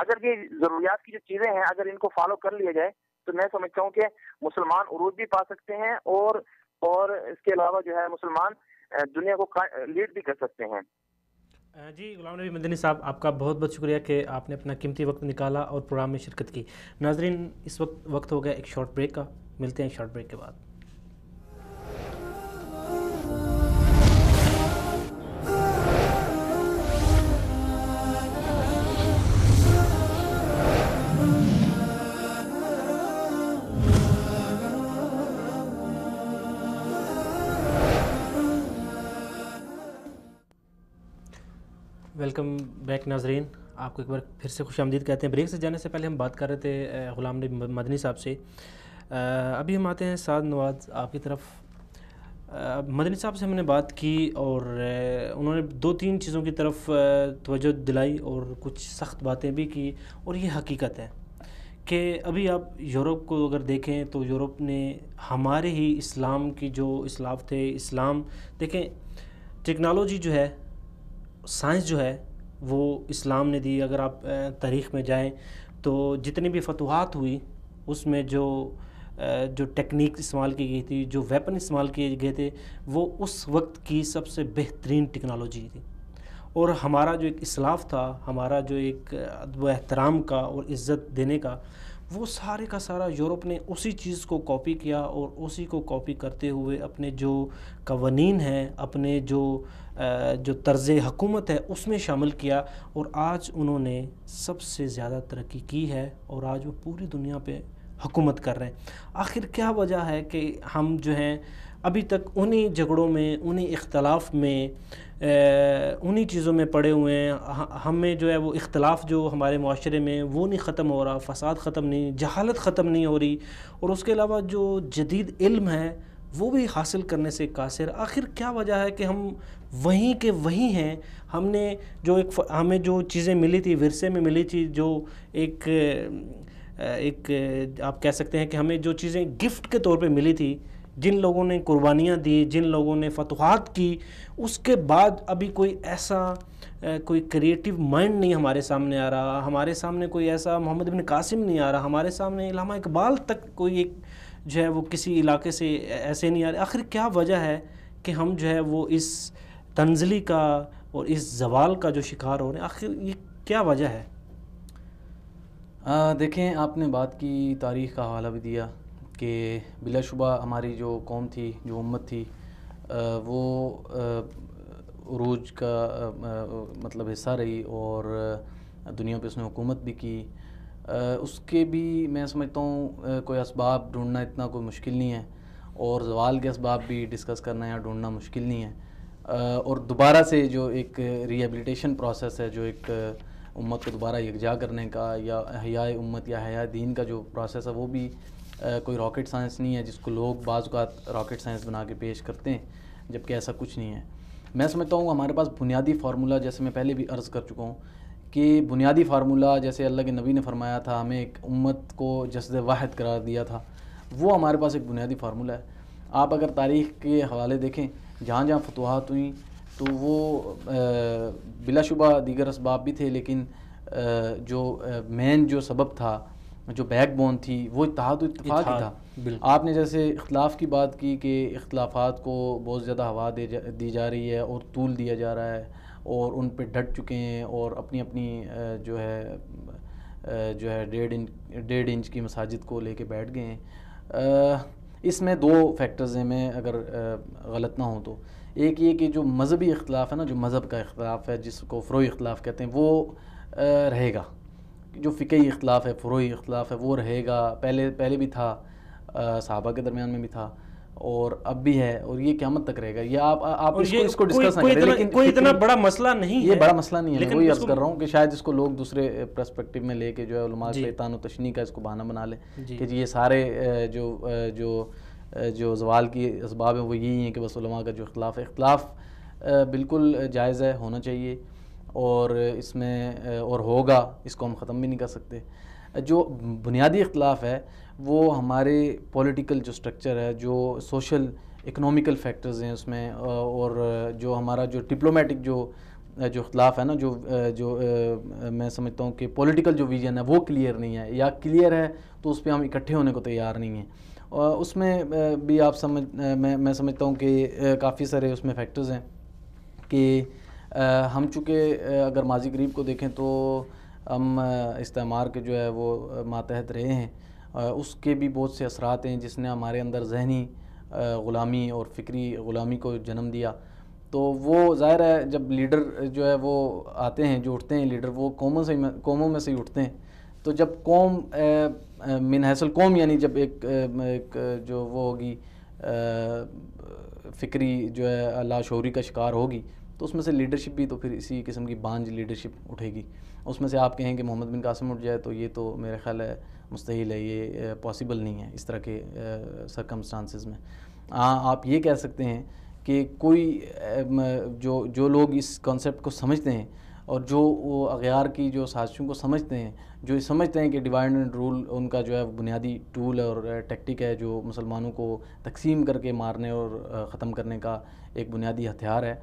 Speaker 3: اگر یہ ضروریات کی جو چیزیں ہیں اگر ان کو فالو کر لیا جائے تو میں سمجھتا ہوں کہ مسلمان عروج بھی پا سکتے ہیں اور اس کے علاوہ جو ہے مسلمان دنیا کو لیڈ بھی کر سکتے ہیں.
Speaker 1: جی غلام نبی مدنی صاحب، آپ کا بہت بہت شکریہ کہ آپ نے اپنا قیمتی وقت نکالا اور پروگرام میں شرکت کی. ناظرین، اس وقت ہو گیا ایک شارٹ بریک کا. ملتے ہیں شارٹ بریک کے بعد. ویلکم بیک ناظرین، آپ کو ایک بار پھر سے خوش آمدید کہتے ہیں. بریک سے جانے سے پہلے ہم بات کر رہے تھے غلام نبی مدنی صاحب سے. ابھی ہم آتے ہیں سعد نواز آپ کی طرف. مدنی صاحب سے ہم نے بات کی اور انہوں نے 2-3 چیزوں کی طرف توجہ دلائی اور کچھ سخت باتیں بھی کی. اور یہ حقیقت ہے کہ ابھی آپ یورپ کو اگر دیکھیں تو یورپ نے ہمارے ہی اسلام کی جو اسلاف تھے، اسلام دیکھیں، ٹیکنالوجی جو ہے، سائنس جو ہے وہ اسلام نے دی. اگر آپ تاریخ میں جائیں تو جتنی بھی فتوحات ہوئی اس میں جو ٹیکنیک استعمال کی گئی تھی، جو ویپن استعمال کیے گئے تھے، وہ اس وقت کی سب سے بہترین ٹیکنالوجی تھی. اور ہمارا جو ایک اسلاف تھا، ہمارا جو ایک ادب و احترام کا اور عزت دینے کا، وہ سارے کا سارا یورپ نے اسی چیز کو کاپی کیا اور اسی کو کاپی کرتے ہوئے اپنے جو قوانین ہیں، اپنے جو طرز حکومت ہے اس میں شامل کیا. اور آج انہوں نے سب سے زیادہ ترقی کی ہے اور آج وہ پوری دنیا پہ حکومت کر رہے ہیں. آخر کیا وجہ ہے کہ ہم جو ہیں ابھی تک انہی جھگڑوں میں، انہی اختلاف میں، انہی چیزوں میں پڑے ہوئے ہیں؟ ہمیں جو ہے وہ اختلاف جو ہمارے معاشرے میں وہ نہیں ختم ہو رہا، فساد ختم نہیں، جہالت ختم نہیں ہو رہی، اور اس کے علاوہ جو جدید علم ہے وہ بھی حاصل کرنے سے قاصر. آخر کیا وجہ ہے کہ ہم وہیں کے وہیں ہیں؟ ہمیں جو چیزیں ملی تھی، ورثے میں ملی تھی، جو ایک آپ کہہ سکتے ہیں کہ ہمیں جو چیزیں گفٹ کے طور پہ ملی تھی، جن لوگوں نے قربانیاں دی، جن لوگوں نے فتوحات کی، اس کے بعد ابھی کوئی ایسا کوئی کریٹیو مائنڈ نہیں ہمارے سامنے آ رہا، ہمارے سامنے کوئی ایسا محمد بن قاسم نہیں آ رہا، ہمارے سامنے علامہ اقبال تک کوئی ایک جو ہے وہ کسی علاقے سے ایسے نہیں آ رہے. آخر کیا وجہ ہے کہ ہم جو ہے وہ اس تنزلی کا اور اس زوال کا جو شکار ہو رہے ہیں؟ آخر یہ کیا وجہ ہے؟
Speaker 2: دیکھیں، آپ نے بات کی، تاریخ کا حوالہ بھی دیا کہ بلا شبہ ہماری جو قوم تھی، جو امت تھی، وہ عروج کا مطلب حصہ رہی، اور دنیا پہ اس نے حکومت بھی کی. اس کے بھی میں سمجھتا ہوں کوئی اسباب ڈھونڈنا اتنا کوئی مشکل نہیں ہے، اور زوال کے اسباب بھی ڈسکس کرنا یا ڈھونڈنا مشکل نہیں ہے. اور دوبارہ سے جو ایک ری ایبلیٹیشن پروسیس ہے، جو ایک امت کو دوبارہ یکجا کرنے کا، یا احیاء امت یا احیاء دین کا جو پروسیس ہے، وہ بھی کوئی راکٹ سائنس نہیں ہے جس کو لوگ بعض اوقات راکٹ سائنس بنا کے پیش کرتے ہیں، جبکہ ایسا کچھ نہیں ہے. میں سمجھتا ہوں ہمارے پاس بنیادی فارمولہ، جیسے میں پہلے بھی عرض کر چکا ہوں کہ بنیادی فارمولہ جیسے اللہ کے نبی نے فرمایا تھا، ہمیں ایک امت کو جسد واحد قرار دیا تھا، وہ ہمارے پاس ایک بنیادی فارمولہ ہے. آپ اگر تاریخ کے حوالے دیکھیں، جہاں جہاں فتوحات ہوئیں تو وہ بلا شبہ دیگر اسباب بھی تھے، لیکن جو مین جو سبب تھا، جو بیک بون تھی، وہ اتحاد و اتفاق ہی تھا. آپ نے جیسے اختلاف کی بات کی کہ اختلافات کو بہت زیادہ ہوا دی جا رہی ہے اور طول دیا جا رہا ہے، اور ان پہ ڈٹ چکے ہیں، اور اپنی اپنی جو ہے 1.5 انچ کی مساجد کو لے کے بیٹھ گئے ہیں. اس میں 2 فیکٹرز ہیں، میں اگر غلط نہ ہوں تو. ایک یہ کہ جو مذہبی اختلاف ہے نا، جو مذہب کا اختلاف ہے، جس کو فروعی اختلاف کہتے ہیں، وہ رہے گا. جو فقہی اختلاف ہے، فروعی اختلاف ہے، وہ رہے گا. پہلے بھی تھا، صحابہ کے درمیان میں بھی تھا، اور اب بھی ہے، اور یہ قیامت تک رہے گا. یہ آپ اس کو ڈسکس نہ کریں، لیکن
Speaker 1: کوئی اتنا بڑا مسئلہ نہیں ہے،
Speaker 2: یہ بڑا مسئلہ نہیں ہے. میں وہی عرض کر رہا ہوں کہ شاید اس کو لوگ دوسرے پرسپیکٹیو میں لے کے جو ہے علماء کے طعن و تشنیع کا اس کو بہانہ بنا لیں کہ یہ سارے جو زوال کی اسباب ہیں وہ یہی ہیں کہ بس علماء کا جو اختلاف ہے. اختلاف بالکل جائز ہے، ہونا چاہیے، اور اس میں اور ہوگا، اس کو ہم ختم بھی نہیں کر سکتے. جو بنیادی اختلاف ہے وہ ہمارے پولیٹیکل جو سٹرکچر ہے، جو سوشل اکنومیکل فیکٹرز ہیں اس میں، اور جو ہمارا جو ڈپلومیٹک جو اختلاف ہے نا، جو میں سمجھتا ہوں کہ پولیٹیکل جو ویژن ہے وہ کلیئر نہیں ہے، یا کلیئر ہے تو اس پہ ہم اکٹھے ہونے کو تیار نہیں ہیں. اس میں بھی میں سمجھتا ہوں کہ کافی سارے اس میں فیکٹرز ہیں کہ ہم چونکہ اگر ماضی قریب کو دیکھیں تو ہم استعمار کے جو ہے وہ ماتحت رہے ہیں، اس کے بھی بہت سے اثرات ہیں جس نے ہمارے اندر ذہنی غلامی اور فکری غلامی کو جنم دیا. تو وہ ظاہر ہے جب لیڈر جو ہے وہ آتے ہیں، جو اٹھتے ہیں لیڈر، وہ قوموں میں سے ہی اٹھتے ہیں. تو جب قوم من حیث القوم، یعنی جب ایک جو وہ ہوگی فکری جو ہے لاشعوری کا شکار ہوگی، تو اس میں سے لیڈرشپ بھی تو پھر اسی قسم کی بانج لیڈرشپ اٹھے گی. اس میں سے آپ کہیں کہ محمد بن قاسم اٹھ جائے تو یہ تو میرے خیال ہے مستحیل ہے، یہ پاسبل نہیں ہے اس طرح کے سرکمسٹانسز میں. آپ یہ کہہ سکتے ہیں کہ کوئی جو لوگ اس کانسیپٹ کو سمجھتے ہیں، اور جو وہ اغیار کی جو سازشوں کو سمجھتے ہیں، جو سمجھتے ہیں کہ ڈیوائڈ اینڈ رول ان کا جو ہے بنیادی ٹول اور ٹیکٹک ہے، جو مسلمانوں کو تقسیم کر کے مارنے اور ختم کرنے کا ایک بنیادی ہتھیار ہے،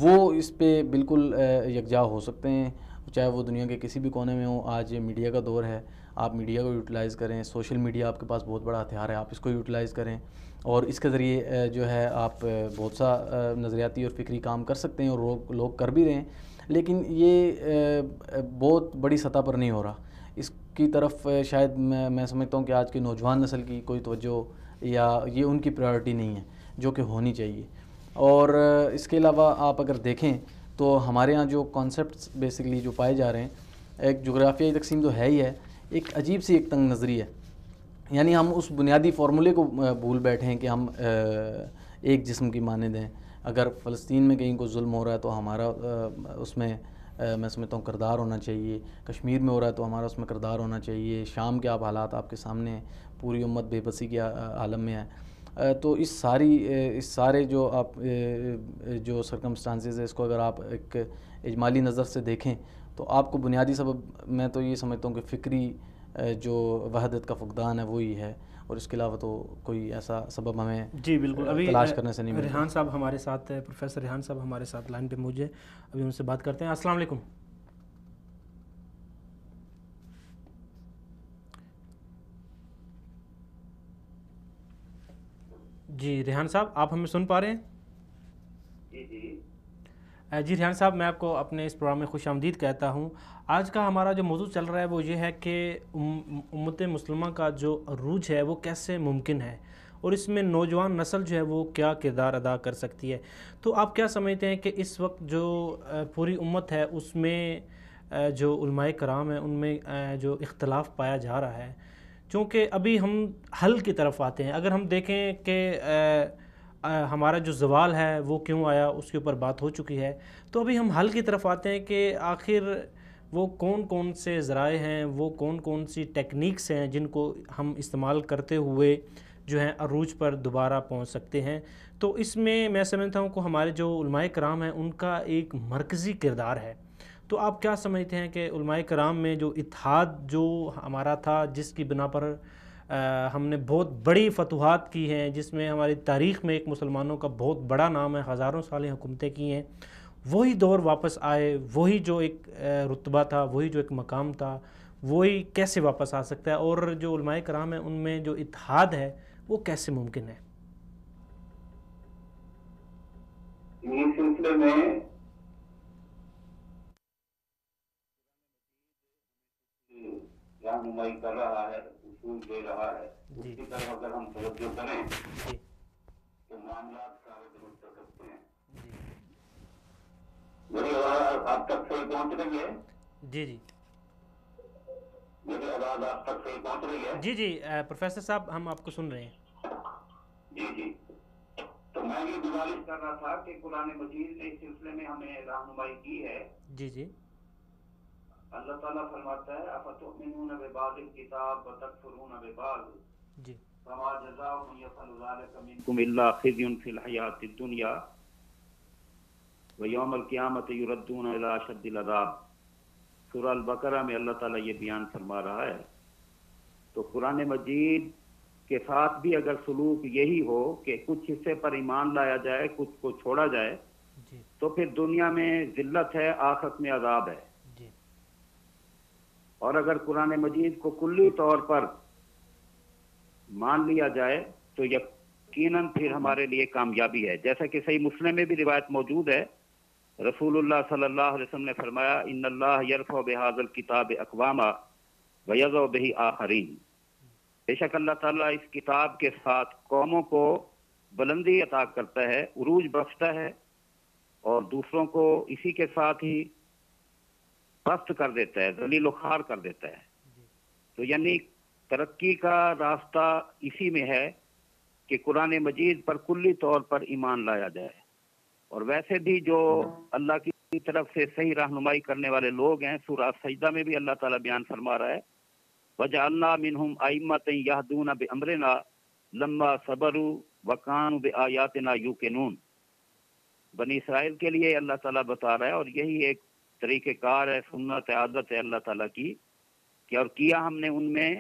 Speaker 2: وہ اس پہ بالکل یکجا ہو سکتے ہیں، چاہے وہ دنیا کے کسی بھی کونے میں ہوں. آج میڈیا کا دور ہے، آپ میڈیا کو یوٹیلائز کریں. سوشل میڈیا آپ کے پاس بہت بڑا ہتھیار ہے، آپ اس کو یوٹیلائز کریں، اور اس کے ذریعے جو ہے آپ بہت سا نظریاتی اور فکری کام کر سکتے ہیں، اور لوگ کر بھی رہے ہیں. لیکن یہ بہت بڑی سطح پر نہیں ہو رہا. اس کی طرف شاید میں سمجھتا ہوں کہ آج کی نوجوان نسل کی کوئی توجہ یا یہ ان کی پرائیورٹی نہیں ہے جو کہ ہونی چاہیے. اور اس کے علاوہ آپ اگر دیکھیں تو ہمارے ہاں جو کانسیپٹس بیسکلی جو پائے جا رہے ہیں، ایک جغرافیائی تقسیم تو ہے ہی ہے، ایک عجیب سی ایک تنگ نظری ہے. یعنی ہم اس بنیادی فارمولے کو بھول بیٹھے ہیں کہ ہم ایک جسم کی مانند ہیں. اگر فلسطین میں کہیں کوئی ظلم ہو رہا ہے تو ہمارا اس میں میں سمجھتا ہوں کردار ہونا چاہیے. کشمیر میں ہو رہا ہے تو ہمارا اس میں کردار ہونا چاہیے. شام کے حالات آپ کے سامنے ہیں، پوری امت بے بسی کے عالم میں ہے. تو اس سارے جو آپ جو سرکمسٹانسز ہے، اس کو اگر آپ ایک اجمالی نظر سے دیکھیں تو آپ کو بنیادی سبب میں تو یہ سمجھتا ہوں کہ فکری جو وحدت کا فقدان ہے وہی ہے. اور اس کے علاوہ تو کوئی ایسا سبب ہمیں
Speaker 1: جی بالکل. ابھی
Speaker 2: تلاش کرنے سے نہیں ملتا.
Speaker 1: ریحان صاحب ہمارے ساتھ ہے، پروفیسر ریحان صاحب ہمارے ساتھ لائن پہ موجود ہیں، ابھی ان سے بات کرتے ہیں. السلام علیکم. جی ریحان صاحب آپ ہمیں سن پا رہے ہیں؟ جی ریحان صاحب میں آپ کو اپنے اس پروگرام میں خوش آمدید کہتا ہوں. آج کا ہمارا جو موضوع چل رہا ہے وہ یہ ہے کہ امت مسلمہ کا جو عروج ہے وہ کیسے ممکن ہے، اور اس میں نوجوان نسل جو ہے وہ کیا کردار ادا کر سکتی ہے. تو آپ کیا سمجھتے ہیں کہ اس وقت جو پوری امت ہے اس میں جو علماء کرام ہیں ان میں جو اختلاف پایا جا رہا ہے، چونکہ ابھی ہم حل کی طرف آتے ہیں. اگر ہم دیکھیں کہ ہمارا جو زوال ہے وہ کیوں آیا اس کے اوپر بات ہو چکی ہے، تو ابھی ہم حل کی طرف آتے ہیں کہ آخر وہ کون کون سے ذرائع ہیں، وہ کون کون سی ٹیکنیکس ہیں جن کو ہم استعمال کرتے ہوئے جو ہیں عروج پر دوبارہ پہنچ سکتے ہیں. تو اس میں سمجھتا ہوں کہ ہمارے جو علماء کرام ہیں ان کا ایک مرکزی کردار ہے. تو آپ کیا سمجھتے ہیں کہ علماء کرام میں جو اتحاد جو ہمارا تھا، جس کی بنا پر ہم نے بہت بڑی فتوحات کی ہیں، جس میں ہماری تاریخ میں ایک مسلمانوں کا بہت بڑا نام ہے، ہزاروں سالیں حکومتیں کی ہیں، وہی دور واپس آئے، وہی جو ایک رتبہ تھا، وہی جو ایک مقام تھا، وہی کیسے واپس آ سکتا ہے، اور جو علماء کرام ہیں ان میں جو اتحاد ہے وہ کیسے ممکن ہے؟
Speaker 4: اس سلسلے میں رہنمائی کر رہا ہے، اصول دے رہا ہے، اس کی طرف اگر ہم توجہ کریں تو معاملات سارے درست کر سکتے ہیں. میری آواز آپ تک صحیح پہنچ رہی ہے؟
Speaker 1: جی جی
Speaker 4: میری آواز آپ تک صحیح پہنچ رہی ہے؟
Speaker 1: جی جی پروفیسر صاحب ہم آپ کو سن رہے ہیں.
Speaker 4: جی جی. تو میں یہ گزارش کر رہا تھا کہ قرآن مجید نے اس سلسلے میں ہمیں رہنمائی کی ہے.
Speaker 1: جی جی
Speaker 4: اللہ تعالیٰ فرماتا ہے افتؤمنون ببعض الکتاب وتکفرون ببعض
Speaker 1: جی
Speaker 4: فما جزاء من يفعل ذلك منكم الا خزي في الحياة الدنيا ويوم القيامة يردون الى اشد العذاب. سورہ البقرہ میں اللہ تعالیٰ یہ بیان فرما رہا ہے. تو قرآن مجید کے ساتھ بھی اگر سلوک یہی ہو کہ کچھ حصے پر ایمان لایا جائے، کچھ کو چھوڑا جائے،
Speaker 1: جی
Speaker 4: تو پھر دنیا میں ذلت ہے، آخرت میں عذاب ہے.
Speaker 1: جی
Speaker 4: اور اگر قرآن مجید کو کلی طور پر مان لیا جائے تو یقیناً پھر ہمارے لیے کامیابی ہے. جیسا کہ صحیح مسلم میں بھی روایت موجود ہے، رسول اللہ صلی اللہ علیہ وسلم نے فرمایا ان اللہ یرفع بہذا الکتاب اقواما ویضع بہ آخرین. بے شک اللہ تعالیٰ اس کتاب کے ساتھ قوموں کو بلندی عطا کرتا ہے، عروج بخشتا ہے، اور دوسروں کو اسی کے ساتھ ہی پست کر دیتا ہے، ذلیل و خوار کر دیتا ہے. تو یعنی ترقی کا راستہ اسی میں ہے کہ قرآن مجید پر کلی طور پر ایمان لایا جائے. اور ویسے بھی جو اللہ کی طرف سے صحیح رہنمائی کرنے والے لوگ ہیں، سورہ سجدہ میں بھی اللہ تعالیٰ بیان فرما رہا ہے وَجَعَلْنَا مِنْهُمْ أَئِمَّةً يَهْدُونَ بِأَمْرِنَا لَمَّا صَبَرُوا وَكَانُوا بِآيَاتِنَا يُوقِنُونَ. بنی اسرائیل کے لیے اللہ تعالیٰ بتا رہا ہے، اور یہی ایک طریقہ کار ہے، سنت عادت ہے اللہ تعالیٰ کی کہ اور کیا ہم نے ان میں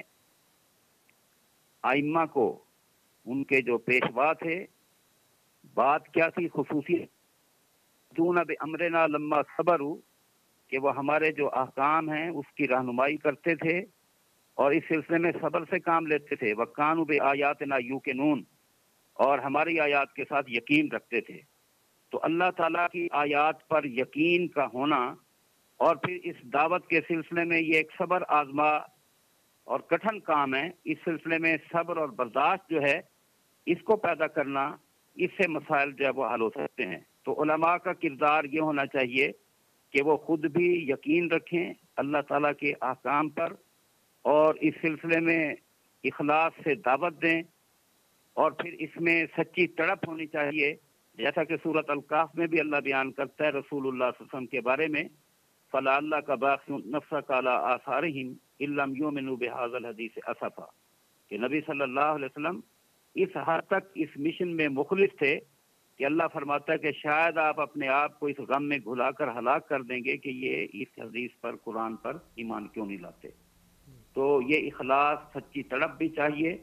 Speaker 4: ائمہ کو، ان کے جو پیشوا تھے، بات کیا تھی خصوصی دون بامرنا لما صبروا، کہ وہ ہمارے جو احکام ہیں اس کی رہنمائی کرتے تھے اور اس سلسلے میں صبر سے کام لیتے تھے. وَكَانُوا بِآيَاتِنَا يُوقِنُونَ، اور ہماری آیات کے ساتھ یقین رکھتے تھے. تو اللہ تعالیٰ کی آیات پر یقین کا ہونا، اور پھر اس دعوت کے سلسلے میں یہ ایک صبر آزما اور کٹھن کام ہے. اس سلسلے میں صبر اور برداشت جو ہے اس کو پیدا کرنا، اس سے مسائل جو ہے وہ حل ہو سکتے ہیں. تو علماء کا کردار یہ ہونا چاہیے کہ وہ خود بھی یقین رکھیں اللہ تعالیٰ کے احکام پر، اور اس سلسلے میں اخلاص سے دعوت دیں، اور پھر اس میں سچی تڑپ ہونی چاہیے. جیسا کہ سورۃ الکہف میں بھی اللہ بیان کرتا ہے رسول اللہ صلی اللہ علیہ وسلم کے بارے میں فَلَعَلَّكَ بَاخِعٌ نَفْسَكَ عَلَىٰ آثَارِهِمْ إِن لَّمْ يُؤْمِنُوا بِهَٰذَا الْحَدِيثِ أَسَفًا. کہ نبی صلی اللہ علیہ وسلم اس حد تک اس مشن میں مخلص تھے کہ اللہ فرماتا ہے کہ شاید آپ اپنے آپ کو اس غم میں گھلا کر ہلاک کر دیں گے کہ یہ اس حدیث پر، قرآن پر ایمان کیوں نہیں لاتے. تو یہ اخلاص، سچی تڑپ بھی چاہیے،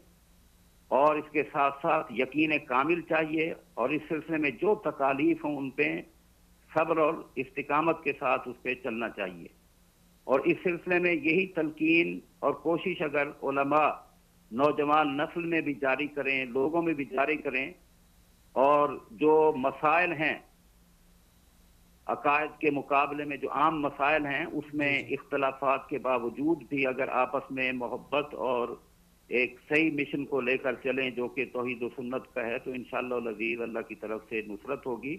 Speaker 4: اور اس کے ساتھ ساتھ یقین کامل چاہیے، اور اس سلسلے میں جو تکالیف ہوں ان پہ صبر اور استقامت کے ساتھ اس پہ چلنا چاہیے. اور اس سلسلے میں یہی تلقین اور کوشش اگر علماء نوجوان نسل میں بھی جاری کریں، لوگوں میں بھی جاری کریں، اور جو مسائل ہیں عقائد کے مقابلے میں جو عام مسائل ہیں اس میں اختلافات کے باوجود بھی اگر آپس میں محبت اور ایک صحیح مشن کو لے کر چلیں جو کہ توحید و سنت کا ہے، تو انشاءاللہ العزیز اللہ کی طرف سے نصرت ہوگی.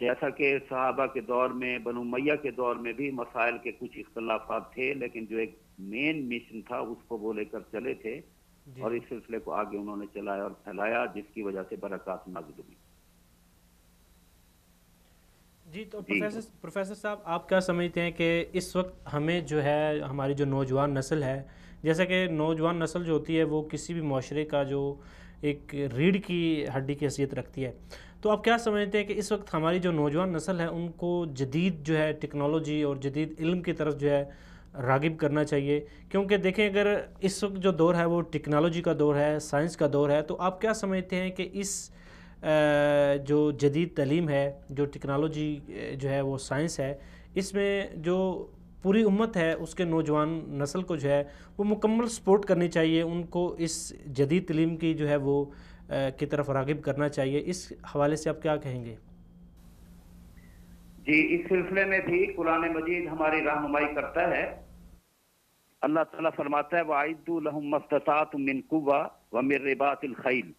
Speaker 4: جیسا کہ صحابہ کے دور میں، بنو امیہ کے دور میں بھی مسائل کے کچھ اختلافات تھے، لیکن جو ایک مین مشن تھا اس کو وہ لے کر چلے تھے، اور اس سلسلے کو آگے انہوں نے چلایا اور پھیلایا، جس کی وجہ سے برکات نازل ہوئی.
Speaker 1: جی تو پروفیسر صاحب، آپ کیا سمجھتے ہیں کہ اس وقت ہمیں جو ہے ہماری جو نوجوان نسل ہے، جیسا کہ نوجوان نسل جو ہوتی ہے وہ کسی بھی معاشرے کا جو ایک ریڑھ کی ہڈی کی حیثیت رکھتی ہے، تو آپ کیا سمجھتے ہیں کہ اس وقت ہماری جو نوجوان نسل ہے ان کو جدید جو ہے ٹیکنالوجی اور جدید علم کی طرف جو ہے راغب کرنا چاہیے؟ کیونکہ دیکھیں اگر اس وقت جو دور ہے وہ ٹیکنالوجی کا دور ہے، سائنس کا دور ہے، تو آپ کیا سمجھتے ہیں کہ اس جو جدید تعلیم ہے، جو ٹیکنالوجی جو ہے وہ سائنس ہے، اس میں جو پوری امت ہے اس کے نوجوان نسل کو جو ہے وہ مکمل سپورٹ کرنی چاہیے، ان کو اس جدید تعلیم کی جو ہے وہ کی طرف راغب کرنا چاہیے، اس حوالے سے آپ کیا کہیں گے؟
Speaker 4: جی، اس سلسلے میں بھی قرآن مجید ہماری رہنمائی کرتا ہے. اللہ تعالیٰ فرماتا ہے وَأَعِدُّوا لَهُم مَّا اسْتَطَعْتُم مِّن قُوَّةٍ وَمِن رِّبَاطِ الْخَيْلِ.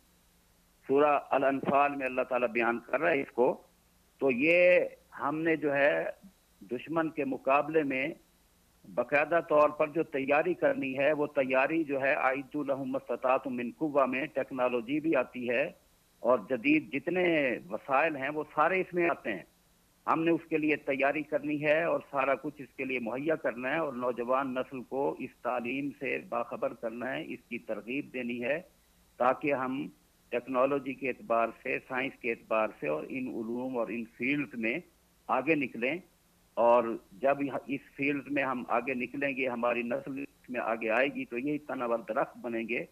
Speaker 4: سورہ الانفال میں اللہ تعالیٰ بیان کر رہا ہے اس کو. تو یہ ہم نے جو ہے دشمن کے مقابلے میں باقاعدہ طور پر جو تیاری کرنی ہے، وہ تیاری جو ہے اعدوا لهم ما استطعتم من قوہ میں ٹیکنالوجی بھی آتی ہے، اور جدید جتنے وسائل ہیں وہ سارے اس میں آتے ہیں. ہم نے اس کے لیے تیاری کرنی ہے اور سارا کچھ اس کے لیے مہیا کرنا ہے، اور نوجوان نسل کو اس تعلیم سے باخبر کرنا ہے، اس کی ترغیب دینی ہے، تاکہ ہم ٹیکنالوجی کے اعتبار سے، سائنس کے اعتبار سے اور ان علوم اور ان فیلڈ میں آگے نکلیں. اور جب اس فیلڈ میں ہم آگے نکلیں گے، ہماری نسل اس میں آگے آئے گی، تو یہی تناور درخت بنیں گے،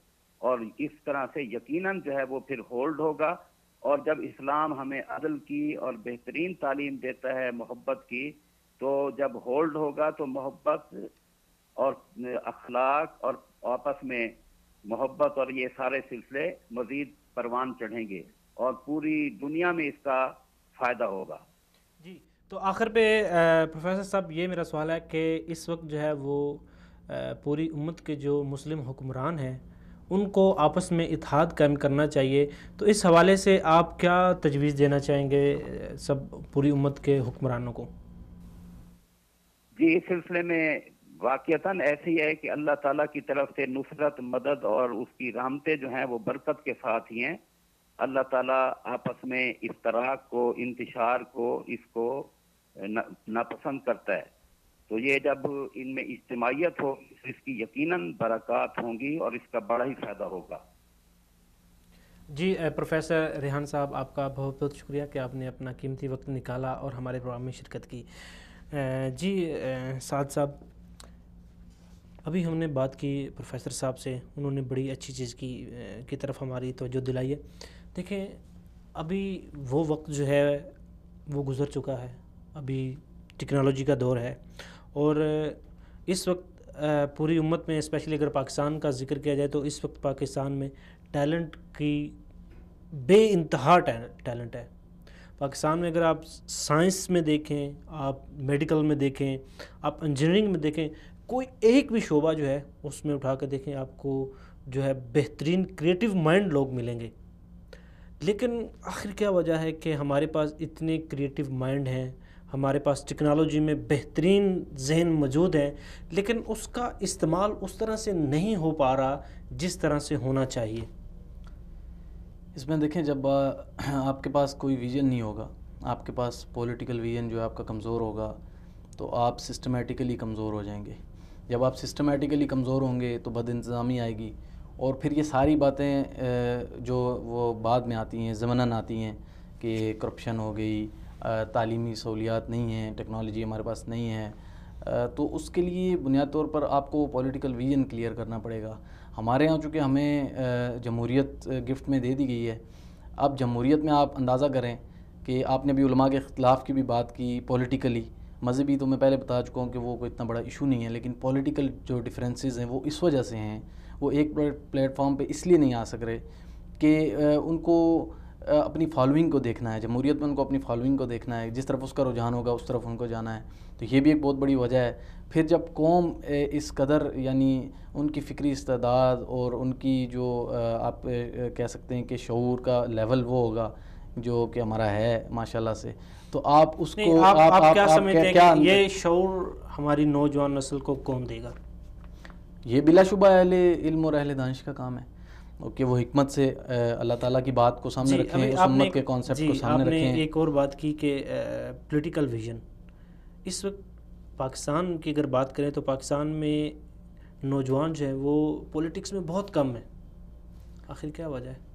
Speaker 4: اور اس طرح سے یقیناً جو ہے وہ پھر ہولڈ ہوگا. اور جب اسلام ہمیں عدل کی اور بہترین تعلیم دیتا ہے، محبت کی، تو جب ہولڈ ہوگا تو محبت اور اخلاق اور آپس میں محبت اور یہ سارے سلسلے مزید پروان چڑھیں گے، اور پوری دنیا میں اس کا فائدہ ہوگا.
Speaker 1: جی تو آخر پہ پروفیسر صاحب یہ میرا سوال ہے کہ اس وقت جو ہے وہ پوری امت کے جو مسلم حکمران ہیں ان کو آپس میں اتحاد قائم کرنا چاہیے، تو اس حوالے سے آپ کیا تجویز دینا چاہیں گے سب پوری امت کے حکمرانوں کو؟
Speaker 4: جی، اس سلسلے میں واقعتاً ایسی ہے کہ اللہ تعالیٰ کی طرف سے نصرت، مدد اور اس کی رحمتیں جو ہیں وہ برکت کے ساتھ ہی ہیں. اللہ تعالیٰ آپس میں افتراق کو، انتشار کو، اس کو ناپسند کرتا ہے. تو یہ جب ان میں اجتماعیت ہو، اس کی یقیناً برکات ہوں گی اور اس کا بڑا ہی فائدہ ہوگا.
Speaker 1: جی پروفیسر ریحان صاحب، آپ کا بہت بہت شکریہ کہ آپ نے اپنا قیمتی وقت نکالا اور ہمارے پروگرام میں شرکت کی. جی سعد صاحب، ابھی ہم نے بات کی پروفیسر صاحب سے، انہوں نے بڑی اچھی چیز کی طرف ہماری توجہ دلائی ہے. دیکھیں ابھی وہ وقت جو ہے وہ گزر چکا ہے، ابھی ٹیکنالوجی کا دور ہے، اور اس وقت پوری امت میں اسپیشلی اگر پاکستان کا ذکر کیا جائے تو اس وقت پاکستان میں ٹیلنٹ کی بے انتہا ٹیلنٹ ہے. پاکستان میں اگر آپ سائنس میں دیکھیں، آپ میڈیکل میں دیکھیں، آپ انجینئرنگ میں دیکھیں، کوئی ایک بھی شعبہ جو ہے اس میں اٹھا کے دیکھیں، آپ کو جو ہے بہترین کریٹیو مائنڈ لوگ ملیں گے. لیکن آخر کیا وجہ ہے کہ ہمارے پاس اتنے کریٹیو مائنڈ ہیں، ہمارے پاس ٹیکنالوجی میں بہترین ذہن موجود ہیں، لیکن اس کا استعمال اس طرح سے نہیں ہو پا رہا جس طرح سے ہونا چاہیے.
Speaker 2: اس میں دیکھیں، جب آپ کے پاس کوئی ویژن نہیں ہوگا، آپ کے پاس پولیٹیکل ویژن جو ہے آپ کا کمزور ہوگا، تو آپ سسٹمیٹیکلی کمزور ہو جائیں گے. جب آپ سسٹمیٹیکلی کمزور ہوں گے تو بد انتظامی آئے گی، اور پھر یہ ساری باتیں جو وہ بعد میں آتی ہیں، ضمناً آتی ہیں کہ کرپشن ہو گئی، تعلیمی سہولیات نہیں ہیں، ٹیکنالوجی ہمارے پاس نہیں ہے، تو اس کے لیے بنیاد طور پر آپ کو پولیٹیکل ویژن کلیئر کرنا پڑے گا. ہمارے ہاں چونکہ ہمیں جمہوریت گفٹ میں دے دی گئی ہے. اب جمہوریت میں آپ اندازہ کریں کہ آپ نے بھی علماء کے اختلاف کی بھی بات کی. پولیٹیکلی مذہبی تو میں پہلے بتا چکا ہوں کہ وہ کوئی اتنا بڑا ایشو نہیں ہے, لیکن پولیٹیکل جو ڈفرینسز ہیں وہ اس وجہ سے ہیں, وہ ایک پلیٹ فارم پہ اس لیے نہیں آ سک رہے کہ ان کو اپنی فالوئنگ کو دیکھنا ہے. جمہوریت میں ان کو اپنی فالوئنگ کو دیکھنا ہے, جس طرف اس کا رجحان ہوگا اس طرف ان کو جانا ہے. تو یہ بھی ایک بہت بڑی وجہ ہے. پھر جب قوم اس قدر یعنی ان کی فکری استعداد اور ان کی جو آپ کہہ سکتے ہیں کہ شعور کا لیول وہ ہوگا جو کہ ہمارا ہے ماشاءاللہ سے, تو آپ اس کو
Speaker 1: آپ کیا سمجھتے ہیں کہ یہ شعور ہماری نوجوان نسل کو کون دے گا؟
Speaker 2: یہ بلا شبہ اہل علم اور اہل دانش کا کام ہے کہ وہ حکمت سے اللہ تعالیٰ کی بات کو سامنے رکھیں, اس امت کے کانسیپٹ کو سامنے رکھیں.
Speaker 1: آپ نے ایک اور بات کی کہ پولیٹیکل ویژن. اس وقت پاکستان کی اگر بات کریں تو پاکستان میں نوجوان جو ہے وہ پولیٹکس میں بہت کم ہے. آخر کیا وجہ ہے؟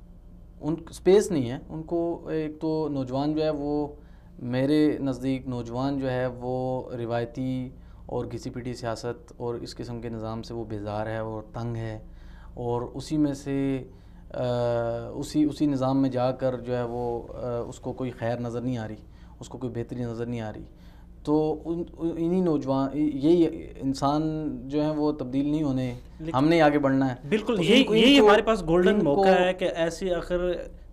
Speaker 2: ان سپیس نہیں ہے ان کو. ایک تو نوجوان جو ہے وہ میرے نزدیک نوجوان جو ہے وہ روایتی اور گھسی پیٹی سیاست اور اس قسم کے نظام سے وہ بیزار ہے اور تنگ ہے, اور اسی میں سے اسی نظام میں جا کر جو ہے وہ اس کو کوئی خیر نظر نہیں آ رہی, اس کو کوئی بہتری نظر نہیں آ رہی. تو انہی نوجوان یہی انسان جو ہیں وہ تبدیل نہیں ہونے, ہم نے آگے بڑھنا ہے.
Speaker 1: بالکل یہی ہمارے پاس گولڈن موقع ہے کہ ایسی آخر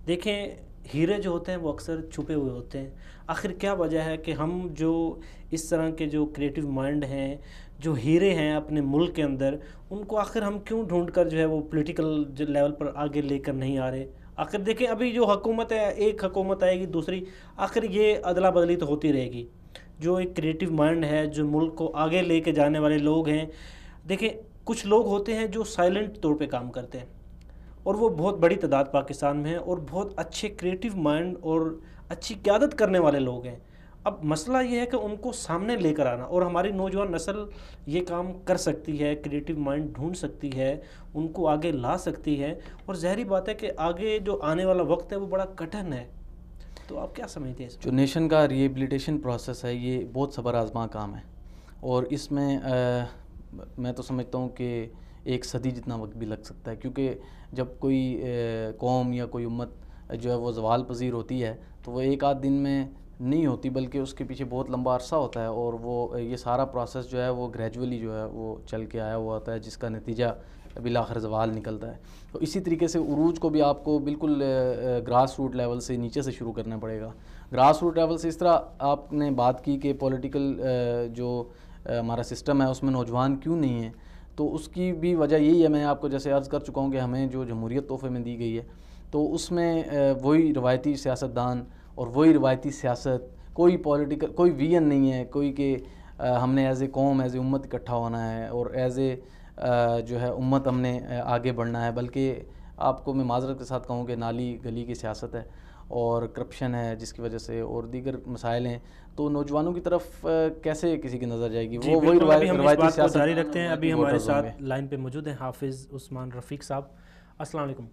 Speaker 1: دیکھیں ہیرے جو ہوتے ہیں وہ اکثر چھپے ہوئے ہوتے ہیں. آخر کیا وجہ ہے کہ ہم جو اس طرح کے جو کریٹیو مائنڈ ہیں جو ہیرے ہیں اپنے ملک کے اندر, ان کو آخر ہم کیوں ڈھونڈ کر جو ہے وہ پولیٹیکل لیول پر آگے لے کر نہیں آ رہے؟ آخر دیکھیں ابھی جو حکومت ہے, ایک حکومت آئے گی دوسری, آخر یہ ادلا بدلی تو ہوتی رہے گی. جو ایک کریٹیو مائنڈ ہے, جو ملک کو آگے لے کے جانے والے لوگ ہیں, دیکھیں کچھ لوگ ہوتے ہیں جو سائلنٹ طور پہ کام کرتے ہیں اور وہ بہت بڑی تعداد پاکستان میں ہے اور بہت اچھے کریٹیو مائنڈ اور اچھی قیادت کرنے والے لوگ ہیں. اب مسئلہ یہ ہے کہ ان کو سامنے لے کر آنا, اور ہماری نوجوان نسل یہ کام کر سکتی ہے, کریٹیو مائنڈ ڈھونڈ سکتی ہے, ان کو آگے لا سکتی ہے. اور ظاہری بات ہے کہ آگے جو آنے والا وقت ہے وہ بڑا کٹھن ہے. تو آپ کیا سمجھتے ہیں؟
Speaker 2: جو نیشن کا ریہیبلیٹیشن پروسیس ہے یہ بہت صبر آزما کام ہے, اور اس میں میں تو سمجھتا ہوں کہ 1 صدی جتنا وقت بھی لگ سکتا ہے, کیونکہ جب کوئی قوم یا کوئی امت جو ہے وہ زوال پذیر ہوتی ہے تو وہ 1 آدھ دن میں نہیں ہوتی, بلکہ اس کے پیچھے بہت لمبا عرصہ ہوتا ہے, اور وہ یہ سارا پروسیس جو ہے وہ گریجولی جو ہے وہ چل کے آیا ہوا ہوتا ہے, جس کا نتیجہ بالآخر زوال نکلتا ہے. تو اسی طریقے سے عروج کو بھی آپ کو بالکل گراس روٹ لیول سے نیچے سے شروع کرنا پڑے گا. گراس روٹ لیول سے اس طرح آپ نے بات کی کہ پولیٹیکل جو ہمارا سسٹم ہے اس میں نوجوان کیوں نہیں ہیں, تو اس کی بھی وجہ یہی ہے. میں آپ کو جیسے عرض کر چکا ہوں کہ ہمیں جو جمہوریت تحفے میں دی گئی ہے تو اس میں وہی روایتی سیاستدان اور وہی روایتی سیاست, کوئی پولیٹیکل کوئی ویژن نہیں ہے, کوئی کہ ہم نے ایز اے قوم ایز اے امت اکٹھا ہونا ہے اور ایز اے جو ہے امت ہم نے آگے بڑھنا ہے. بلکہ آپ کو میں معذرت کے ساتھ کہوں کہ نالی گلی کی سیاست ہے اور کرپشن ہے جس کی وجہ سے, اور دیگر مسائل ہیں. تو نوجوانوں کی طرف کیسے کسی کی نظر جائے گی؟ وہ وہی روایتی سیاست
Speaker 1: جاری رکھتے ہیں. ابھی ہمارے ساتھ لائن پہ موجود ہیں حافظ عثمان رفیق صاحب. السلام علیکم.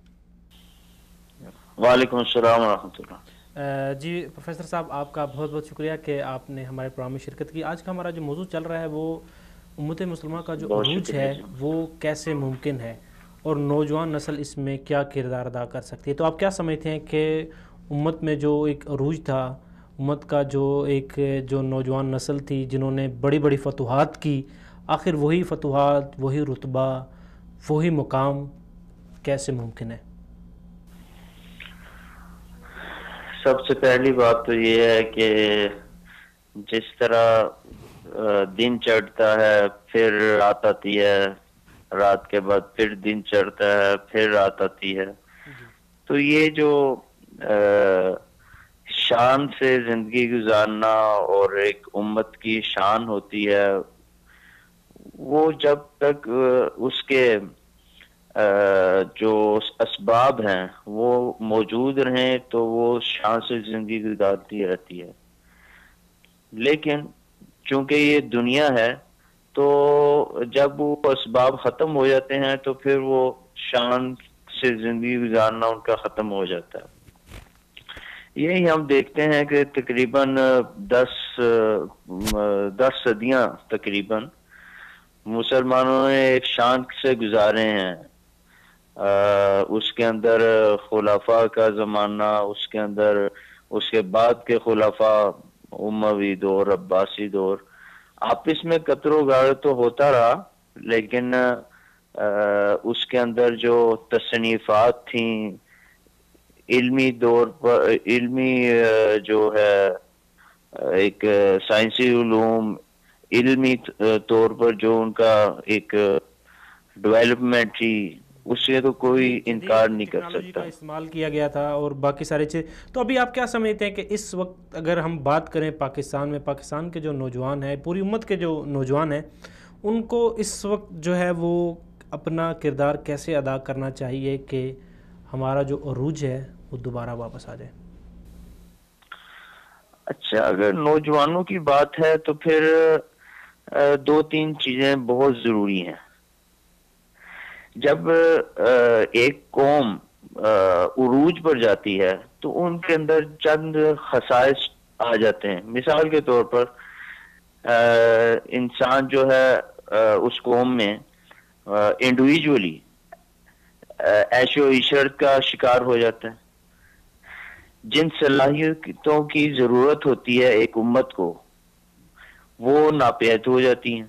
Speaker 5: وعلیکم السلام ورحمۃ اللہ.
Speaker 1: جی پروفیسر صاحب, آپ کا بہت بہت شکریہ کہ آپ نے ہمارے پروگرام میں شرکت کی. آج کا ہمارا جو موضوع چل رہا ہے وہ امت مسلمہ کا جو عروج ہے وہ کیسے ممکن ہے اور نوجوان نسل اس میں کیا کردار ادا کر سکتی ہے. تو آپ کیا سمجھتے ہیں کہ امت میں جو ایک عروج تھا, امت کا جو نوجوان نسل تھی جنہوں نے بڑی بڑی فتوحات کی, آخر وہی فتوحات, وہی رتبہ, وہی مقام کیسے ممکن ہے؟
Speaker 5: سب سے پہلی بات تو یہ ہے کہ جس طرح دن چڑھتا ہے پھر رات آتی ہے, رات کے بعد پھر دن چڑھتا ہے پھر رات آتی ہے, تو یہ جو شان سے زندگی گزارنا اور ایک امت کی شان ہوتی ہے, وہ جب تک اس کے جو اسباب ہیں وہ موجود رہیں تو وہ شان سے زندگی گزارتی رہتی ہے. لیکن چونکہ یہ دنیا ہے تو جب وہ اسباب ختم ہو جاتے ہیں تو پھر وہ شان سے زندگی گزارنا ان کا ختم ہو جاتا ہے. یہی ہم دیکھتے ہیں کہ تقریباً 10 صدیاں تقریباً مسلمانوں نے ایک شان سے گزارے ہیں, اس کے اندر خلفاء کا زمانہ، اس کے اندر اس کے بعد کے خلفاء، اموی دور، عباسی دور، آپس میں قطر و غار تو ہوتا رہا، لیکن اس کے اندر جو تصنیفات تھیں علمی دور پر، علمی جو ہے ایک سائنسی علوم، علمی طور پر جو ان کا ایک ڈیولپمنٹ تھی، اس سے تو کوئی انکار نہیں کر
Speaker 1: ٹیکنالوجی
Speaker 5: سکتا۔
Speaker 1: کا استعمال کیا گیا تھا اور باقی سارے چیز۔ تو ابھی آپ کیا سمجھتے ہیں کہ اس وقت اگر ہم بات کریں پاکستان میں، پاکستان کے جو نوجوان ہیں، پوری امت کے جو نوجوان ہیں، ان کو اس وقت جو ہے وہ اپنا کردار کیسے ادا کرنا چاہیے کہ ہمارا جو عروج ہے وہ دوبارہ واپس آ جائے؟
Speaker 5: اچھا، اگر نوجوانوں کی بات ہے تو پھر دو تین چیزیں بہت ضروری ہیں۔ جب ایک قوم عروج پر جاتی ہے تو ان کے اندر چند خصائص آ جاتے ہیں۔ مثال کے طور پر انسان جو ہے اس قوم میں انڈیویجولی عیش و عشرت کا شکار ہو جاتا ہے۔ جن صلاحیتوں کی ضرورت ہوتی ہے ایک امت کو، وہ ناپید ہو جاتی ہیں۔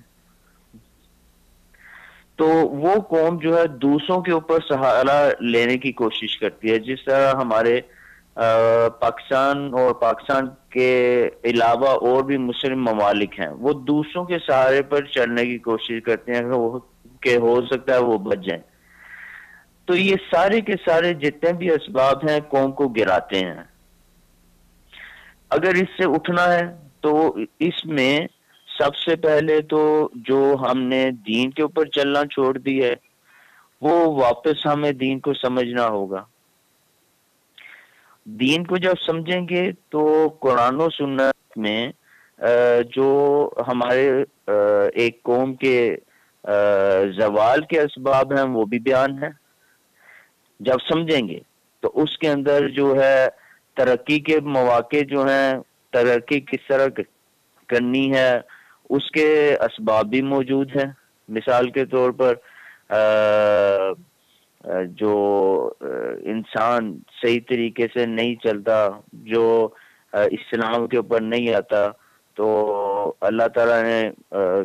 Speaker 5: تو وہ قوم جو ہے دوسروں کے اوپر سہارا لینے کی کوشش کرتی ہے، جس طرح ہمارے پاکستان اور پاکستان کے علاوہ اور بھی مسلم ممالک ہیں، وہ دوسروں کے سہارے پر چلنے کی کوشش کرتے ہیں کہ ہو سکتا ہے وہ بچ جائیں۔ تو یہ سارے کے سارے جتنے بھی اسباب ہیں قوم کو گراتے ہیں۔ اگر اس سے اٹھنا ہے تو اس میں سب سے پہلے تو جو ہم نے دین کے اوپر چلنا چھوڑ دی ہے، وہ واپس ہمیں دین کو سمجھنا ہوگا۔ دین کو جب سمجھیں گے تو قرآن و سنت میں جو ہمارے ایک قوم کے زوال کے اسباب ہیں وہ بھی بیان ہیں۔ جب سمجھیں گے تو اس کے اندر جو ہے ترقی کے مواقع جو ہیں، ترقی کس طرح کرنی ہے، اس کے اسباب بھی موجود ہیں۔ مثال کے طور پر جو انسان صحیح طریقے سے نہیں چلتا، جو اسلام کے اوپر نہیں آتا، تو اللہ تعالیٰ نے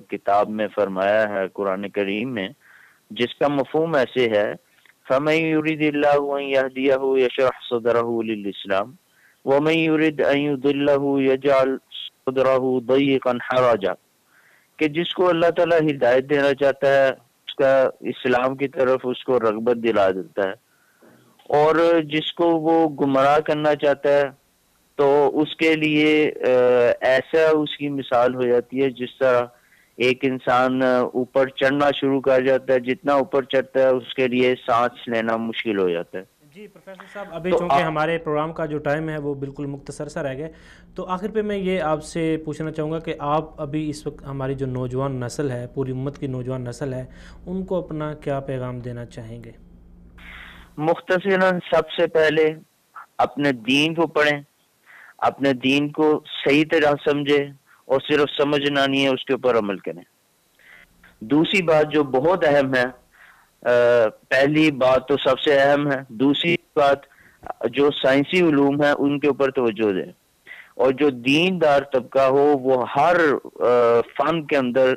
Speaker 5: کتاب میں فرمایا ہے قرآن کریم میں، جس کا مفہوم ایسے ہے، فَمَن يُرِدِ اللَّهُ أَن يَهْدِيَهُ يَشْرَحْ صَدْرَهُ لِلْإِسْلَامِ وَمَن يُرِدْ أَن يُضِلَّهُ يَجْعَلْ صَدْرَهُ ضَيِّقًا حَرَجًا، کہ جس کو اللہ تعالیٰ ہدایت دینا چاہتا ہے اس کا اسلام کی طرف اس کو رغبت دلا دیتا ہے، اور جس کو وہ گمراہ کرنا چاہتا ہے تو اس کے لیے ایسا اس کی مثال ہو جاتی ہے جس طرح ایک انسان اوپر چڑھنا شروع کر جاتا ہے، جتنا اوپر چڑھتا ہے اس کے لیے سانس لینا مشکل ہو جاتا ہے۔
Speaker 1: جی پروفیسر صاحب، ابھی چونکہ ہمارے پروگرام کا جو ٹائم ہے وہ بالکل مختصر سا رہ گیا، تو آخر پہ میں یہ آپ سے پوچھنا چاہوں گا کہ آپ ابھی اس وقت ہماری جو نوجوان نسل ہے، پوری امت کی نوجوان نسل ہے، ان کو اپنا کیا پیغام دینا چاہیں گے؟
Speaker 5: مختصراً سب سے پہلے اپنے دین کو پڑھیں، اپنے دین کو صحیح طرح سمجھے، اور صرف سمجھنا نہیں ہے، اس کے اوپر عمل کریں۔ دوسری بات جو بہت اہم ہے، پہلی بات تو سب سے اہم ہے، دوسری بات جو سائنسی علوم ہے ان کے اوپر توجہ دیں، اور جو دیندار طبقہ ہو وہ ہر فن کے اندر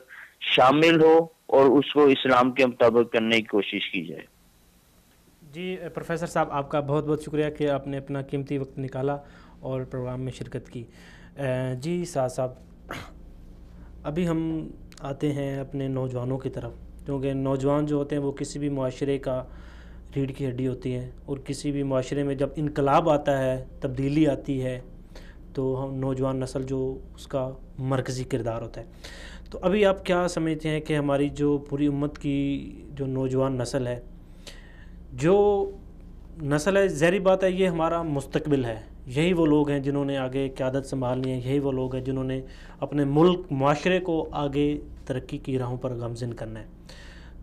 Speaker 5: شامل ہو اور اس کو اسلام کے مطابق کرنے کی کوشش کی جائے۔
Speaker 1: جی پروفیسر صاحب، آپ کا بہت بہت شکریہ کہ آپ نے اپنا قیمتی وقت نکالا اور پروگرام میں شرکت کی۔ جی سعد صاحب، ابھی ہم آتے ہیں اپنے نوجوانوں کی طرف، کیونکہ نوجوان جو ہوتے ہیں وہ کسی بھی معاشرے کا ریڑھ کی ہڈی ہوتی ہے، اور کسی بھی معاشرے میں جب انقلاب آتا ہے، تبدیلی آتی ہے، تو ہم نوجوان نسل جو اس کا مرکزی کردار ہوتا ہے۔ تو ابھی آپ کیا سمجھتے ہیں کہ ہماری جو پوری امت کی جو نوجوان نسل ہے، جو نسل ہے، ظاہری بات ہے یہ ہمارا مستقبل ہے، یہی وہ لوگ ہیں جنہوں نے آگے قیادت سنبھالنی ہے، یہی وہ لوگ ہیں جنہوں نے اپنے ملک معاشرے کو آگے ترقی کی راہوں پر گامزن کرنا ہے۔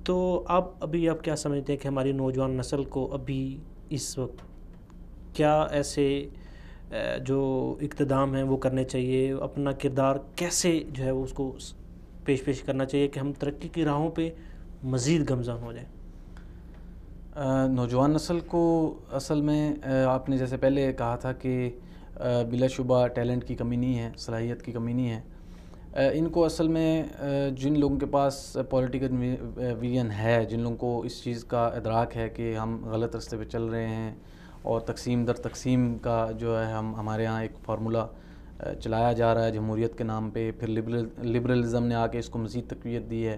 Speaker 1: تو آپ کیا سمجھتے ہیں کہ ہماری نوجوان نسل کو ابھی اس وقت کیا ایسے جو اقتدام ہیں وہ کرنے چاہیے، اپنا کردار کیسے جو ہے اس کو پیش کرنا چاہیے کہ ہم ترقی کی راہوں پہ مزید گامزن ہو جائیں؟
Speaker 2: نوجوان نسل کو اصل میں آپ نے جیسے پہلے کہا تھا کہ بلا شبہ ٹیلنٹ کی کمی نہیں ہے، صلاحیت کی کمی نہیں ہے. ان کو اصل میں جن لوگوں کے پاس پولیٹیکل ویژن ہے، جن لوگوں کو اس چیز کا ادراک ہے کہ ہم غلط راستے پہ چل رہے ہیں اور تقسیم در تقسیم کا جو ہے ہمارے یہاں ایک فارمولہ چلایا جا رہا ہے جمہوریت کے نام پہ، پھر لبرلزم نے آ کے اس کو مزید تقویت دی ہے.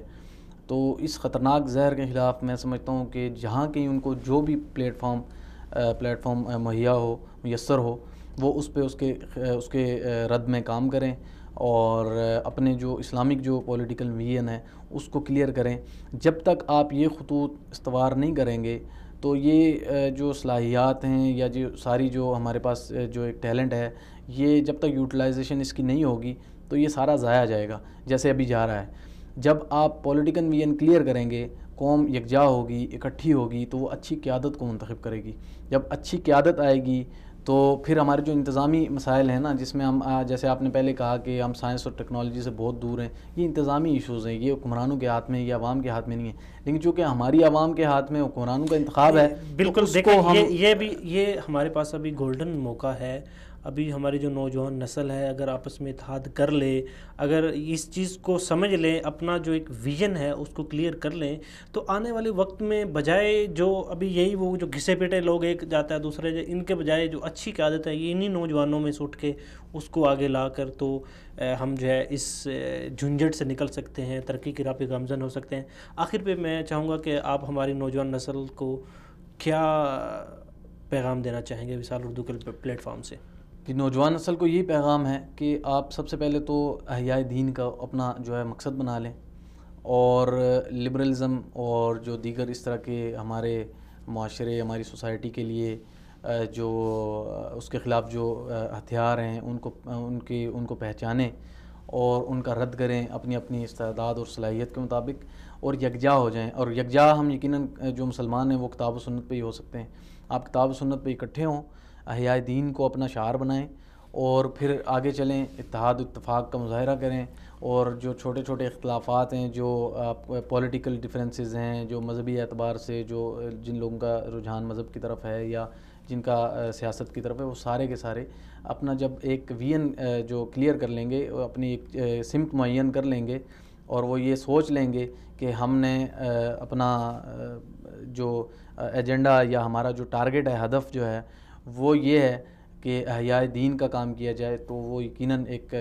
Speaker 2: تو اس خطرناک زہر کے خلاف میں سمجھتا ہوں کہ جہاں کہیں ان کو جو بھی پلیٹ فارم مہیا ہو، میسر ہو، وہ اس پہ اس کے رد میں کام کریں اور اپنے جو اسلامک جو پولیٹیکل ویژن ہے اس کو کلیئر کریں. جب تک آپ یہ خطوط استوار نہیں کریں گے تو یہ جو صلاحیات ہیں یا جو ساری جو ہمارے پاس جو ایک ٹیلنٹ ہے، یہ جب تک یوٹیلائزیشن اس کی نہیں ہوگی تو یہ سارا ضائع جائے گا جیسے ابھی جا رہا ہے. جب آپ پولیٹیکل ویژن کلیئر کریں گے، قوم یکجا ہوگی، اکٹھی ہوگی، تو وہ اچھی قیادت کو منتخب کرے گی. جب اچھی قیادت آئے گی تو پھر ہمارے جو انتظامی مسائل ہیں نا، جس میں ہم جیسے آپ نے پہلے کہا کہ ہم سائنس اور ٹیکنالوجی سے بہت دور ہیں، یہ انتظامی ایشوز ہیں، یہ حکمرانوں کے ہاتھ میں یا عوام کے ہاتھ میں نہیں ہیں. لیکن چونکہ ہماری عوام کے ہاتھ میں حکمرانوں کا انتخاب ہے،
Speaker 1: بالکل. دیکھیں یہ ہمارے پاس ابھی گولڈن موقع ہے. ابھی ہماری جو نوجوان نسل ہے اگر آپس میں اتحاد کر لے، اگر اس چیز کو سمجھ لیں، اپنا جو ایک ویژن ہے اس کو کلیئر کر لیں، تو آنے والے وقت میں بجائے جو ابھی یہی وہ جو گھسے پیٹے لوگ ایک جاتا ہے دوسرے، ان کے بجائے جو اچھی قیادت ہے یہ انہی نوجوانوں میں سے اٹھ کے اس کو آگے لا کر تو ہم جو ہے اس جھنجھٹ سے نکل سکتے ہیں، ترقی کی راہ پہ گامزن ہو سکتے ہیں. آخر پہ میں چاہوں گا کہ آپ ہماری نوجوان نسل کو کیا پیغام دینا چاہیں گے وصال اردو کے پلیٹ فارم سے؟
Speaker 2: کہ نوجوان نسل کو یہی پیغام ہے کہ آپ سب سے پہلے تو احیاء دین کا اپنا جو ہے مقصد بنا لیں، اور لبرلزم اور جو دیگر اس طرح کے ہمارے معاشرے، ہماری سوسائٹی کے لیے جو اس کے خلاف جو ہتھیار ہیں ان کو پہچانیں اور ان کا رد کریں اپنی اپنی استعداد اور صلاحیت کے مطابق، اور یکجا ہو جائیں. اور یکجا ہم یقیناً جو مسلمان ہیں وہ کتاب و سنت پہ ہی ہو سکتے ہیں. آپ کتاب و سنت پہ اکٹھے ہوں، احیاء دین کو اپنا شعار بنائیں اور پھر آگے چلیں، اتحاد اتفاق کا مظاہرہ کریں. اور جو چھوٹے چھوٹے اختلافات ہیں، جو پولیٹیکل ڈیفرنسز ہیں، جو مذہبی اعتبار سے جن لوگوں کا رجحان مذہب کی طرف ہے یا جن کا سیاست کی طرف ہے، وہ سارے کے سارے اپنا جب ایک ویژن جو کلیئر کر لیں گے، اپنی ایک سمت معین کر لیں گے اور وہ یہ سوچ لیں گے کہ ہم نے اپنا جو ایجنڈا یا ہمارا جو ٹارگٹ ہے، ہدف جو ہے وہ یہ ہے کہ احیاء دین کا کام کیا جائے، تو وہ یقیناً ایک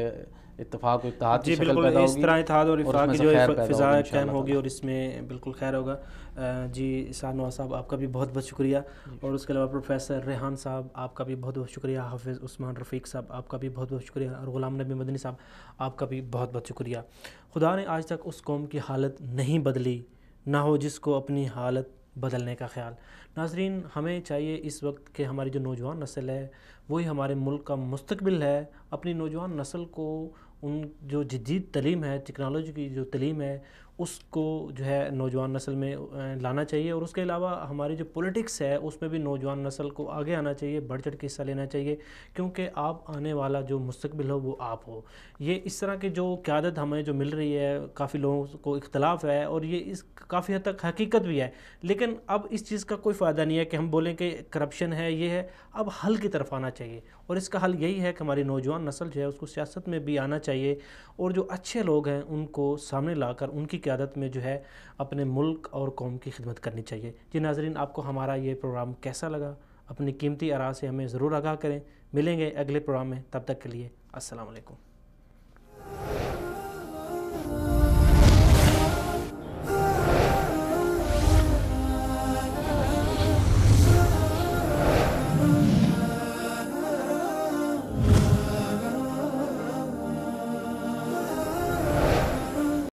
Speaker 2: اتفاق و اتحاد کی شکل پیدا ہوگی.
Speaker 1: اس طرح اتحاد اور اتفاق کی جو فضا قائم ہوگی اور اس میں بالکل خیر ہوگا. جی اسحاق نواز صاحب آپ کا بھی بہت بہت شکریہ، اور اس کے علاوہ پروفیسر ریحان صاحب آپ کا بھی بہت بہت شکریہ، حافظ عثمان رفیق صاحب آپ کا بھی بہت بہت شکریہ، اور غلام نبی مدنی صاحب آپ کا بھی بہت بہت شکریہ. خدا نے آج تک اس قوم کی حالت نہیں بدلی، نہ ہو جس کو اپنی حالت بدلنے کا خیال. ناظرین، ہمیں چاہیے اس وقت کہ ہماری جو نوجوان نسل ہے وہی ہمارے ملک کا مستقبل ہے. اپنی نوجوان نسل کو ان جو جدید تعلیم ہے، ٹیکنالوجی کی جو تعلیم ہے، اس کو جو ہے نوجوان نسل میں لانا چاہیے. اور اس کے علاوہ ہماری جو پولیٹکس ہے اس میں بھی نوجوان نسل کو آگے آنا چاہیے، بڑھ چڑھ کے حصہ لینا چاہیے، کیونکہ آپ آنے والا جو مستقبل ہو وہ آپ ہو. یہ اس طرح کی جو قیادت ہمیں جو مل رہی ہے، کافی لوگوں کو اختلاف ہے اور یہ اس کافی حد تک حقیقت بھی ہے، لیکن اب اس چیز کا کوئی فائدہ نہیں ہے کہ ہم بولیں کہ کرپشن ہے، یہ ہے. اب حل کی طرف آنا چاہیے، اور اس کا حل یہی ہے کہ ہماری نوجوان نسل جو ہے اس کو سیاست میں بھی آنا چاہیے، اور جو اچھے لوگ ہیں ان کو سامنے لا کر ان کی قیادت میں جو ہے اپنے ملک اور قوم کی خدمت کرنی چاہیے. جی ناظرین، آپ کو ہمارا یہ پروگرام کیسا لگا؟ اپنی قیمتی آراء سے ہمیں ضرور آگاہ کریں. ملیں گے اگلے پروگرام میں، تب تک کے لیے السلام علیکم.